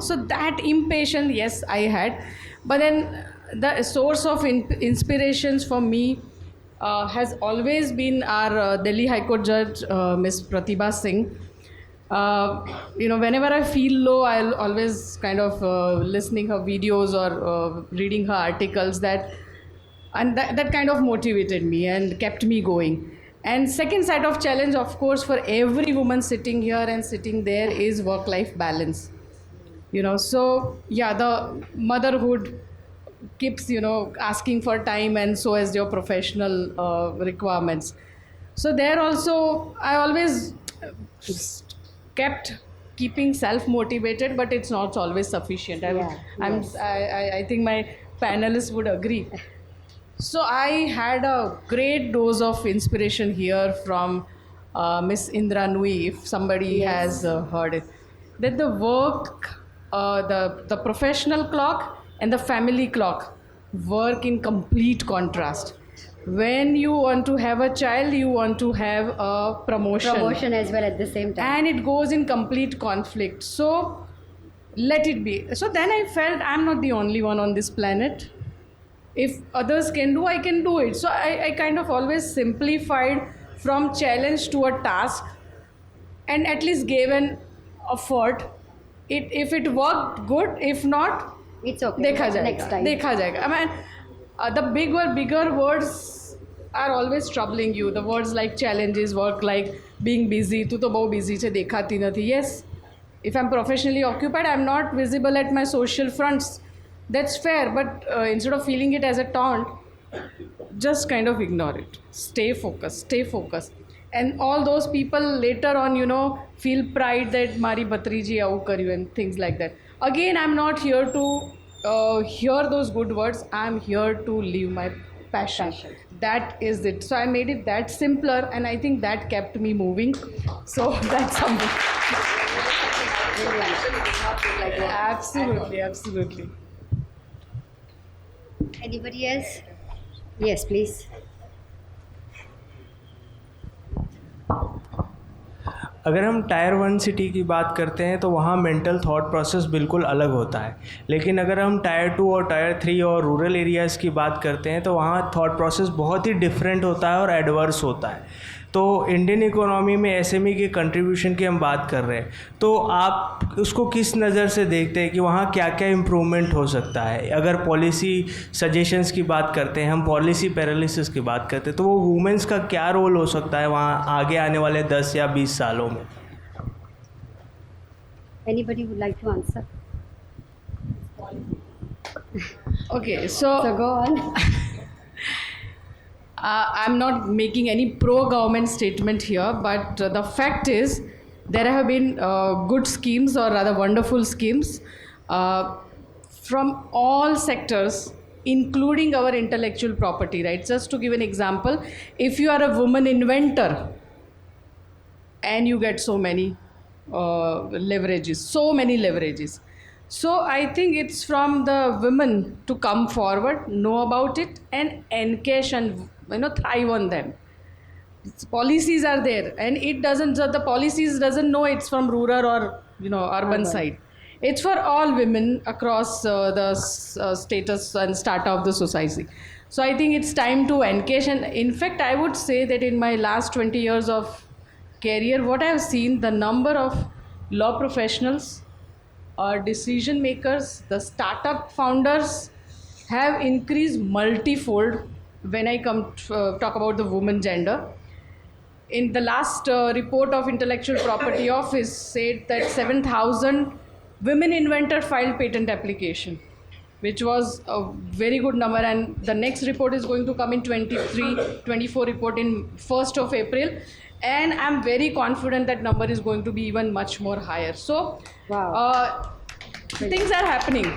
so that impatience, yes, I had. But then the source of inspirations for me has always been our Delhi High Court judge, Miss Pratibha Singh. Whenever I feel low, I'll always kind of listening her videos or reading her articles, that kind of motivated me and kept me going. And second side of challenge, of course, for every woman sitting here and sitting there is work-life balance. So yeah, the motherhood keeps asking for time, and so as your professional requirements. So there also I always kept keeping self motivated, but it's not always sufficient. I think my panelists would agree. So I had a great dose of inspiration here from Miss Indra Nui, if somebody has heard it, that the work, the professional clock and the family clock work in complete contrast. When you want to have a child, you want to have a Promotion as well at the same time. and it goes in complete conflict. So let it be. So then I felt I'm not the only one on this planet. If others can do, I can do it. So I kind of always simplified from challenge to a task and at least gave an effort. If it worked, good. If not, It's okay. देखा Next जाएगा, time. देखा जाएगा. I mean, the bigger words are always troubling you. The words like challenges, work like being busy. तू तो बहुत busy છે, देखाती નથી. Yes, if I'm professionally occupied, I'm not visible at my social fronts. That's fair, but instead of feeling it as a taunt, just kind of ignore it. Stay focused. And all those people later on, feel pride that Mari Batriji avu karyu and things like that. Again, I'm not here to hear those good words. I'm here to live my passion. That is it. So I made it that simpler, and I think that kept me moving. So that's something. Absolutely. Anybody else? Yes, please. अगर हम tyre 1 city की बात करते हैं तो वहाँ mental thought process बिल्कुल अलग होता है, लेकिन अगर हम टायर 2 और टायर 3 और रूरल एरियाज़ की बात करते हैं तो वहाँ थॉट प्रोसेस बहुत ही डिफरेंट होता है और एडवर्स होता है. तो इंडियन इकोनॉमी में एसएमई के कंट्रीब्यूशन की हम बात कर रहे हैं, तो आप उसको किस नज़र से देखते हैं कि वहाँ क्या क्या इम्प्रूवमेंट हो सकता है? अगर पॉलिसी सजेशंस की बात करते हैं, हम पॉलिसी पैरालिसिस की बात करते हैं, तो वो वुमेंस का क्या रोल हो सकता है वहाँ आगे आने वाले 10 या 20 सालों में? Anybody would like to answer? Okay, so go on. I'm not making any pro-government statement here, but the fact is there have been good schemes, or rather wonderful schemes, from all sectors, including our intellectual property rights. Just to give an example, if you are a woman inventor and you get so many leverages. So I think it's from the women to come forward, know about it, and encash and thrive on them. Policies are there, and the policies doesn't know it's from rural or urban side. It's for all women across the status and strata of the society. So I think it's time to encash, and in fact I would say that in my last 20 years of career, what I have seen, the number of law professionals or decision makers, the startup founders have increased multifold when I come to talk about the woman gender. In the last report of Intellectual Property Office said that 7,000 women inventors filed patent application, which was a very good number, and the next report is going to come in 24 report in 1st of April, and I'm very confident that number is going to be even much more higher. So things are happening.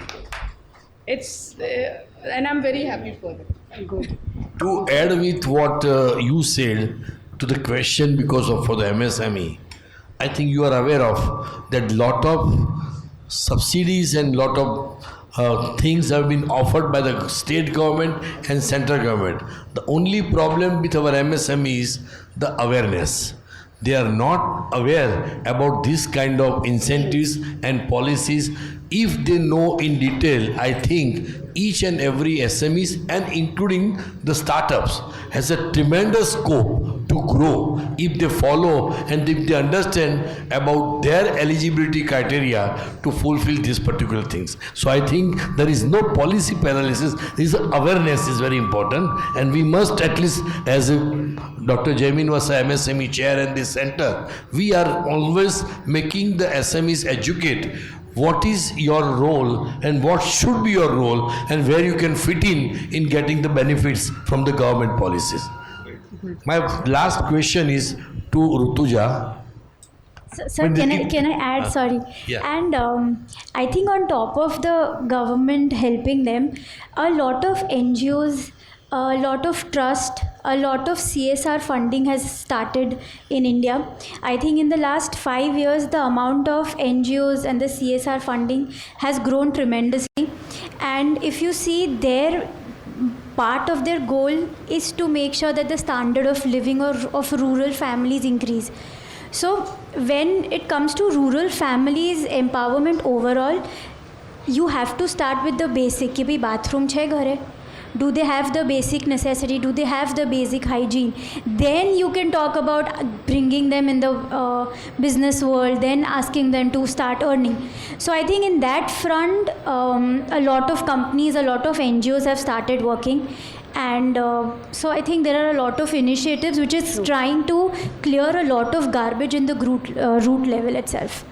It's and I'm very happy for it. Good. To add with what you said to the question for the MSME, I think you are aware of that lot of subsidies and lot of things have been offered by the state government and central government. The only problem with our MSME is the awareness. They are not aware about this kind of incentives and policies. If they know in detail, I think each and every SMEs and including the startups has a tremendous scope to grow if they follow and if they understand about their eligibility criteria to fulfill these particular things. So I think there is no policy paralysis. This awareness is very important, and we must at least, as Dr. Jaimin was a MSME chair in this center, we are always making the SMEs educate what is your role and what should be your role and where you can fit in getting the benefits from the government policies. My last question is to Rutuja. Sir, can I add? Sorry. Yeah. And I think on top of the government helping them, a lot of NGOs, a lot of trust, a lot of CSR funding has started in India. I think in the last 5 years, the amount of NGOs and the CSR funding has grown tremendously. And if you see, their part of their goal is to make sure that the standard of living of rural families increase. So when it comes to rural families empowerment overall, you have to start with the basic कि भाई bathroom है घरे, do they have the basic necessity, do they have the basic hygiene, then you can talk about bringing them in the business world, then asking them to start earning. So I think in that front, a lot of companies, a lot of NGOs have started working. And so I think there are a lot of initiatives which is trying to clear a lot of garbage in the root level itself.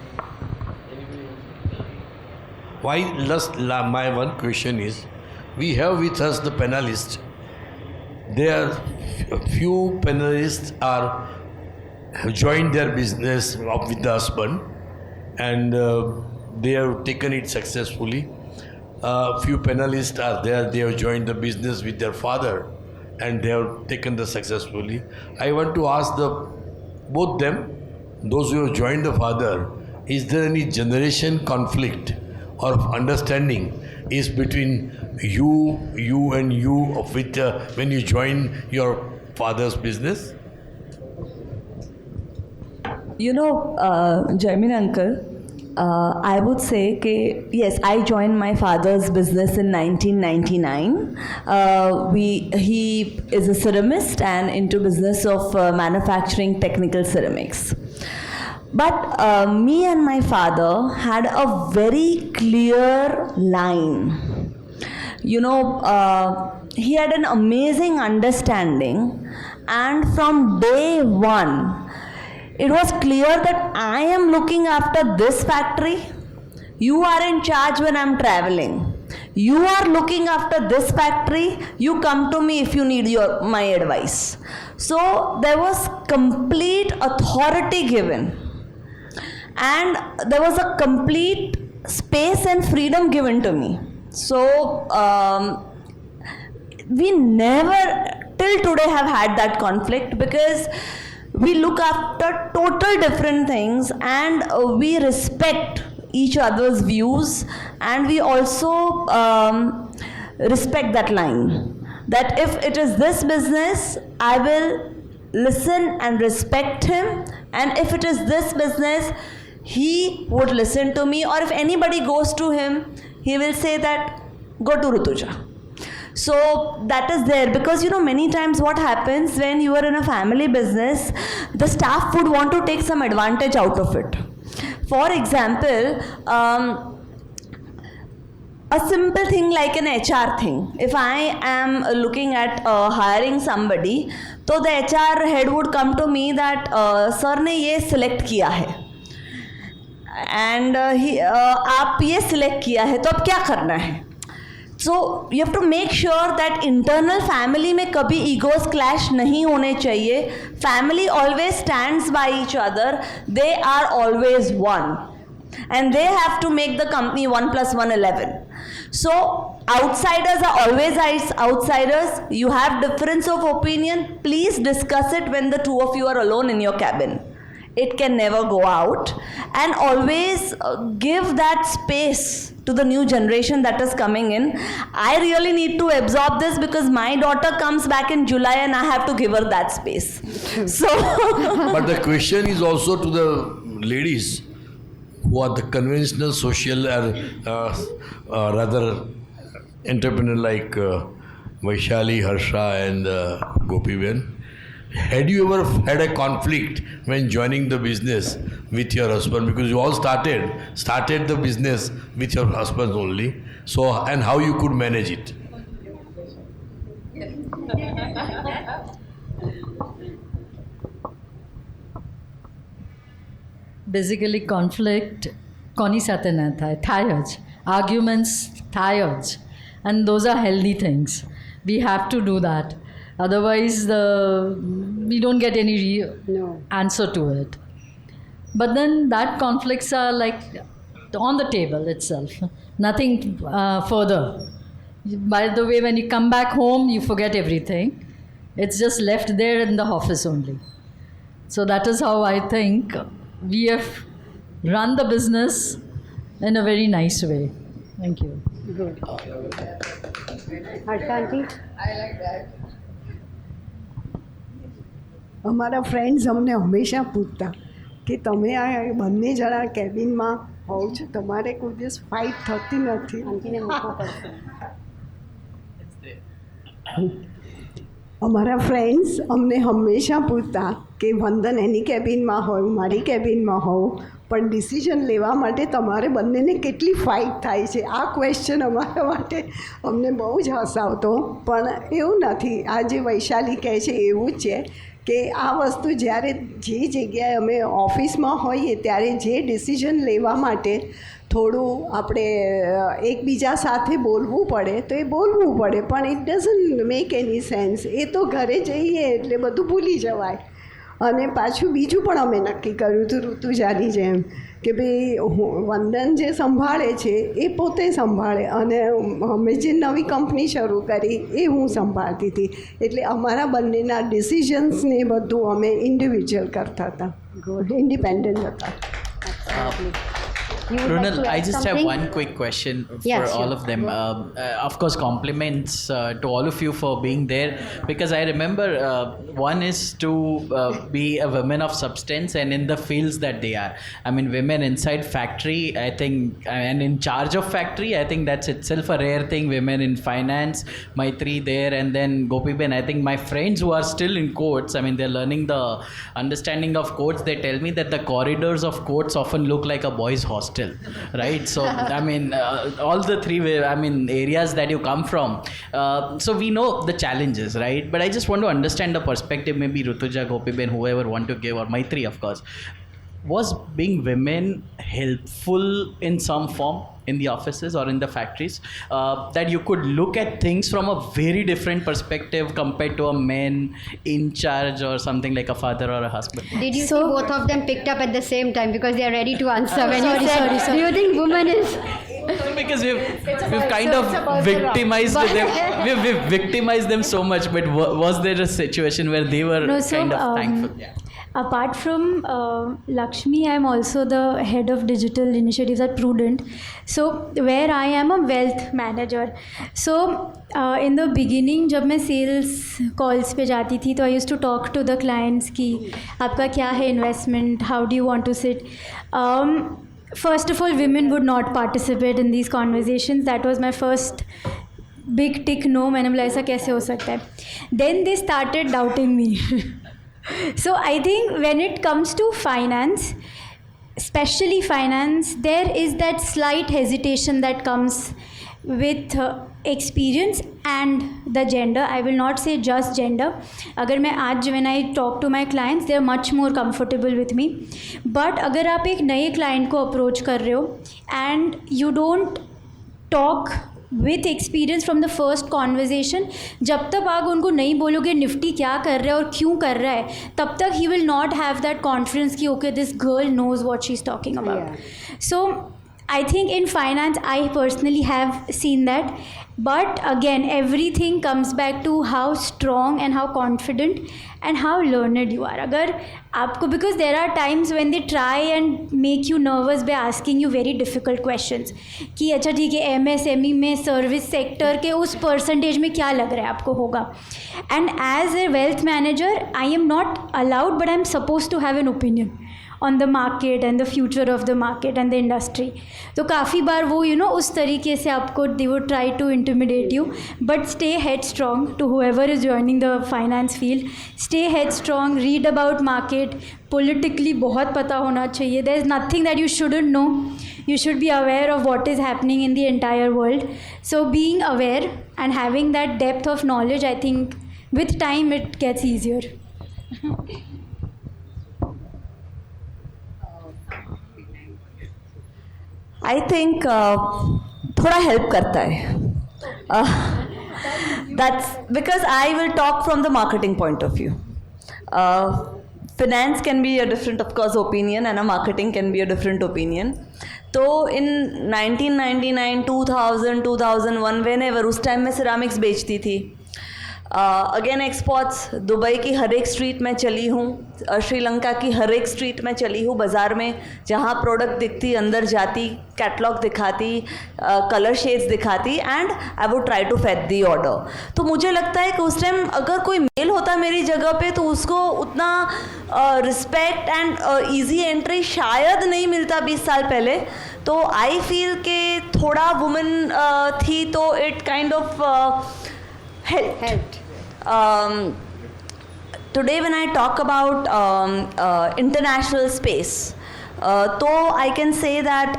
My one question is, we have with us the panelists. There are few panelists have joined their business with the husband, and they have taken it successfully. Few panelists are there, they have joined the business with their father and they have taken the successfully. I want to ask both them, those who have joined the father, is there any generation conflict or understanding is between you and you when you join your father's business? You know, Jaimin uncle, I would say that yes, I joined my father's business in 1999. He is a ceramist and into business of manufacturing technical ceramics. But me and my father had a very clear line. You know, he had an amazing understanding, and from day one, it was clear that I am looking after this factory. You are in charge when I'm traveling. You are looking after this factory. You come to me if you need my advice. So there was complete authority given. And there was a complete space and freedom given to me. So we never till today have had that conflict, because we look after total different things and we respect each other's views, and we also respect that line, that if it is this business, I will listen and respect him, and if it is this business, he would listen to me, or if anybody goes to him, he will say that go to Rutuja. So that is there, because you know, many times what happens when you are in a family business, the staff would want to take some advantage out of it. For example, a simple thing like an HR thing. If I am looking at hiring somebody, so the HR head would come to me that sir ने ये select किया है, and आप ये select किया है, तो अब क्या करना है? So you have to make sure that internal family में कभी egos clash नहीं होने चाहिए. Family always stands by each other. They are always one, and they have to make the company 1 + 1 = 11. So outsiders are always outsiders. You have difference of opinion, please discuss it when the two of you are alone in your cabin. It can never go out, and always give that space to the new generation that is coming in. I really need to absorb this because my daughter comes back in July and I have to give her that space. So but the question is also to the ladies who are the conventional social rather entrepreneur like Vaishali, Harsha and Gopi Ben. Had you ever had a conflict when joining the business with your husband? Because you all started the business with your husband only. So, and how you could manage it? Basically, conflict कोनी साथे ना थाय arguments थाय, and those are healthy things. We have to do that. Otherwise, we don't get any answer to it. But then that conflicts are like on the table itself, nothing further. By the way, when you come back home, you forget everything. It's just left there in the office only. So that is how I think we have run the business in a very nice way. Thank you. Good. Harsha aunty? અમારા friends અમને હંમેશા પૂછતા કે તમે આ બંને જણા કેબિનમાં હોવ છો, તમારે કોઈ દિવસ ફાઇટ થતી નથી? આંટીને મૂકવો પડશે. અમારા ફ્રેન્ડ્સ અમને હંમેશા પૂછતા કે વંદન એની કેબિનમાં હોય, મારી કેબિનમાં હોઉં, પણ ડિસિઝન લેવા માટે તમારે બંનેને કેટલી ફાઇટ થાય છે. આ ક્વેશ્ચન અમારા માટે અમને બહુ જ હસાવતો, પણ એવું નથી. આ જે વૈશાલી કહે છે એવું જ છે કે આ વસ્તુ જ્યારે જે જગ્યાએ અમે ઓફિસમાં હોઈએ ત્યારે જે ડિસિઝન લેવા માટે થોડું આપણે એકબીજા સાથે બોલવું પડે તો એ બોલવું પડે, પણ it doesn't make any sense. એ તો ઘરે જઈએ એટલે બધું ભૂલી જવાય. અને પાછું બીજું પણ અમે નક્કી કર્યું હતું ઋતુજાની જેમ કે ભાઈ વંદન જે સંભાળે છે એ પોતે સંભાળે, અને અમે જે નવી કંપની શરૂ કરી એ હું સંભાળતી હતી. એટલે અમારા બંનેના ડિસિઝન્સને બધું અમે ઇન્ડિવિજ્યુઅલ કરતા હતા, ઇન્ડિપેન્ડન્ટ હતા. Ronal, I just have one quick question for all of them. Of course, compliments to all of you for being there, because I remember one is to be a woman of substance and in the fields that they are. I mean, women inside factory, I think, and in charge of factory, I think that's itself a rare thing. Women in finance, Maitri there, and then Gopi Ben. I think my friends who are still in courts, I mean, they're learning the understanding of courts. They tell me that the corridors of courts often look like a boys' hostel. Right, so I mean all the three areas that you come from, so we know the challenges, right? But I just want to understand the perspective, maybe Rutuja, Gopiben, whoever want to give, or Maitri, of course. Was being women helpful in some form in the offices or in the factories, that you could look at things from a very different perspective compared to a man in charge or something like a father or a husband? Did you see both of them picked up at the same time because they are ready to answer when you said, do you think woman is... Because we've kind of victimized them. We've victimized them so much, but was there a situation where they were kind of thankful? Yeah. Apart from Lakshmi, I am also the head of digital initiatives at Prudent. So where I am a wealth manager. So in the beginning, जब मैं sales calls पे जाती थी, तो I used to talk to the clients कि आपका क्या है investment, how do you want to sit. First of all, women would not participate in these conversations. That was my first big tick no. मैंने बोला ऐसा कैसे हो सकता है. Then they started doubting me. So I think when it comes to finance, especially finance, there is that slight hesitation that comes with experience and the gender. I will not say just gender. अगर मैं आज when I talk to my clients, they are much more comfortable with me. But अगर आप एक नए client को approach कर रहे हो and you don't talk with experience from the first conversation, जब तक आप उनको नहीं बोलोगे निफ्टी क्या कर रहा है और क्यों कर रहा है, तब तक he will not have that confidence कि okay, this girl knows what she's talking about. Yeah. So I think in finance, I personally have seen that. But again, everything comes back to how strong and how confident and how learned you are. अगर आपको, because there are times when they try and make you nervous by asking you very difficult questions कि अच्छा ठीक है MSME में service sector के उस percentage में क्या लग रहा है आपको होगा. And as a wealth manager, I am not allowed, but I am supposed to have an opinion on the market and the future of the market and the industry. तो काफ़ी बार वो उस तरीके से आपको they would try to intimidate you, but stay headstrong to whoever is joining the finance field. Stay headstrong, read about market, politically बहुत पता होना चाहिए. There is nothing that you shouldn't know. You should be aware of what is happening in the entire world. So being aware and having that depth of knowledge, I think with time it gets easier. I think थोड़ा help करता है. That's because I will talk from the marketing point of view. finance can be a different, of course, opinion, and a marketing can be a different opinion. तो in 1999, 2000, 2001, whenever, उस time मैं ceramics बेचती थी. Again exports, Dubai की हर एक street में चली हूँ, श्रीलंका की हर एक स्ट्रीट में चली हूँ, बाज़ार में जहाँ प्रोडक्ट दिखती अंदर जाती, कैटलॉग दिखाती, कलर शेड्स दिखाती, and I would try to fetch the order. तो मुझे लगता है कि उस टाइम अगर कोई मेल होता मेरी जगह पे तो उसको उतना रिस्पेक्ट एंड ईजी एंट्री शायद नहीं मिलता 20 साल पहले. तो आई फील के थोड़ा वुमेन थी तो it kind of helped. Today when I talk about international space, so I can say that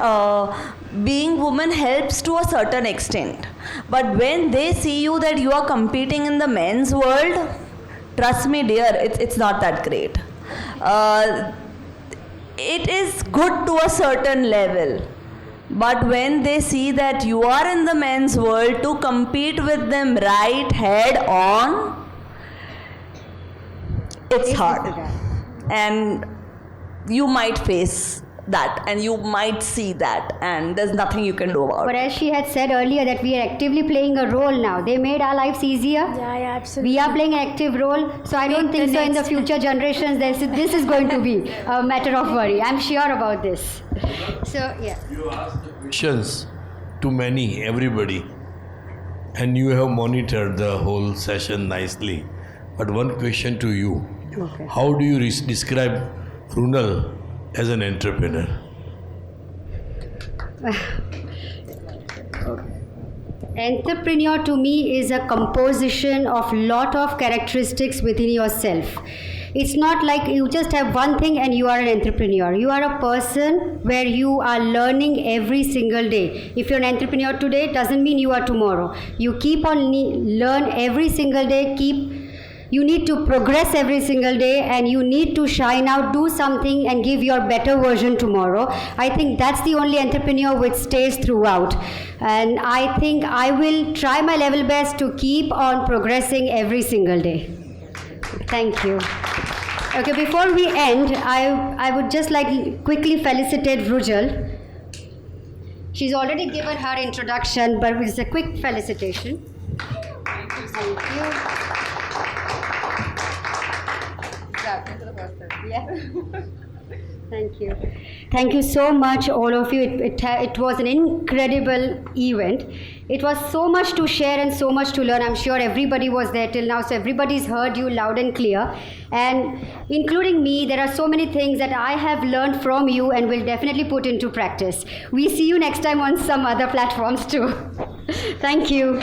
being woman helps to a certain extent. But when they see you that you are competing in the men's world, trust me dear, it's not that great. It is good to a certain level. But when they see that you are in the men's world, to compete with them right head on, it's hard. And you might face that, and you might see that, and there's nothing you can do about it. But as she had said earlier that we are actively playing a role now. They made our lives easier. Yeah, absolutely. We are playing an active role. So I don't think so in the future generations this is going to be a matter of worry. I'm sure about this. So, yeah. You asked the questions to many, everybody, and you have monitored the whole session nicely. But one question to you. Okay. How do you describe Runal as an entrepreneur? Entrepreneur to me is a composition of lot of characteristics within yourself. It's not like you just have one thing and you are an entrepreneur. You are a person where you are learning every single day. If you're an entrepreneur today, doesn't mean you are tomorrow. You keep on learn every single day, you need to progress every single day, and you need to shine out, do something and give your better version tomorrow. I think that's the only entrepreneur which stays throughout. And I think I will try my level best to keep on progressing every single day. Thank you. Okay, before we end, I would just like to quickly felicitate Rujal. She's already given her introduction, but it's a quick felicitation. Thank you. Yeah. Thank you. Thank you so much, all of you. It was an incredible event. It was so much to share and so much to learn. I'm sure everybody was there till now, so everybody's heard you loud and clear. And including me, there are so many things that I have learned from you and will definitely put into practice. We see you next time on some other platforms too. Thank you.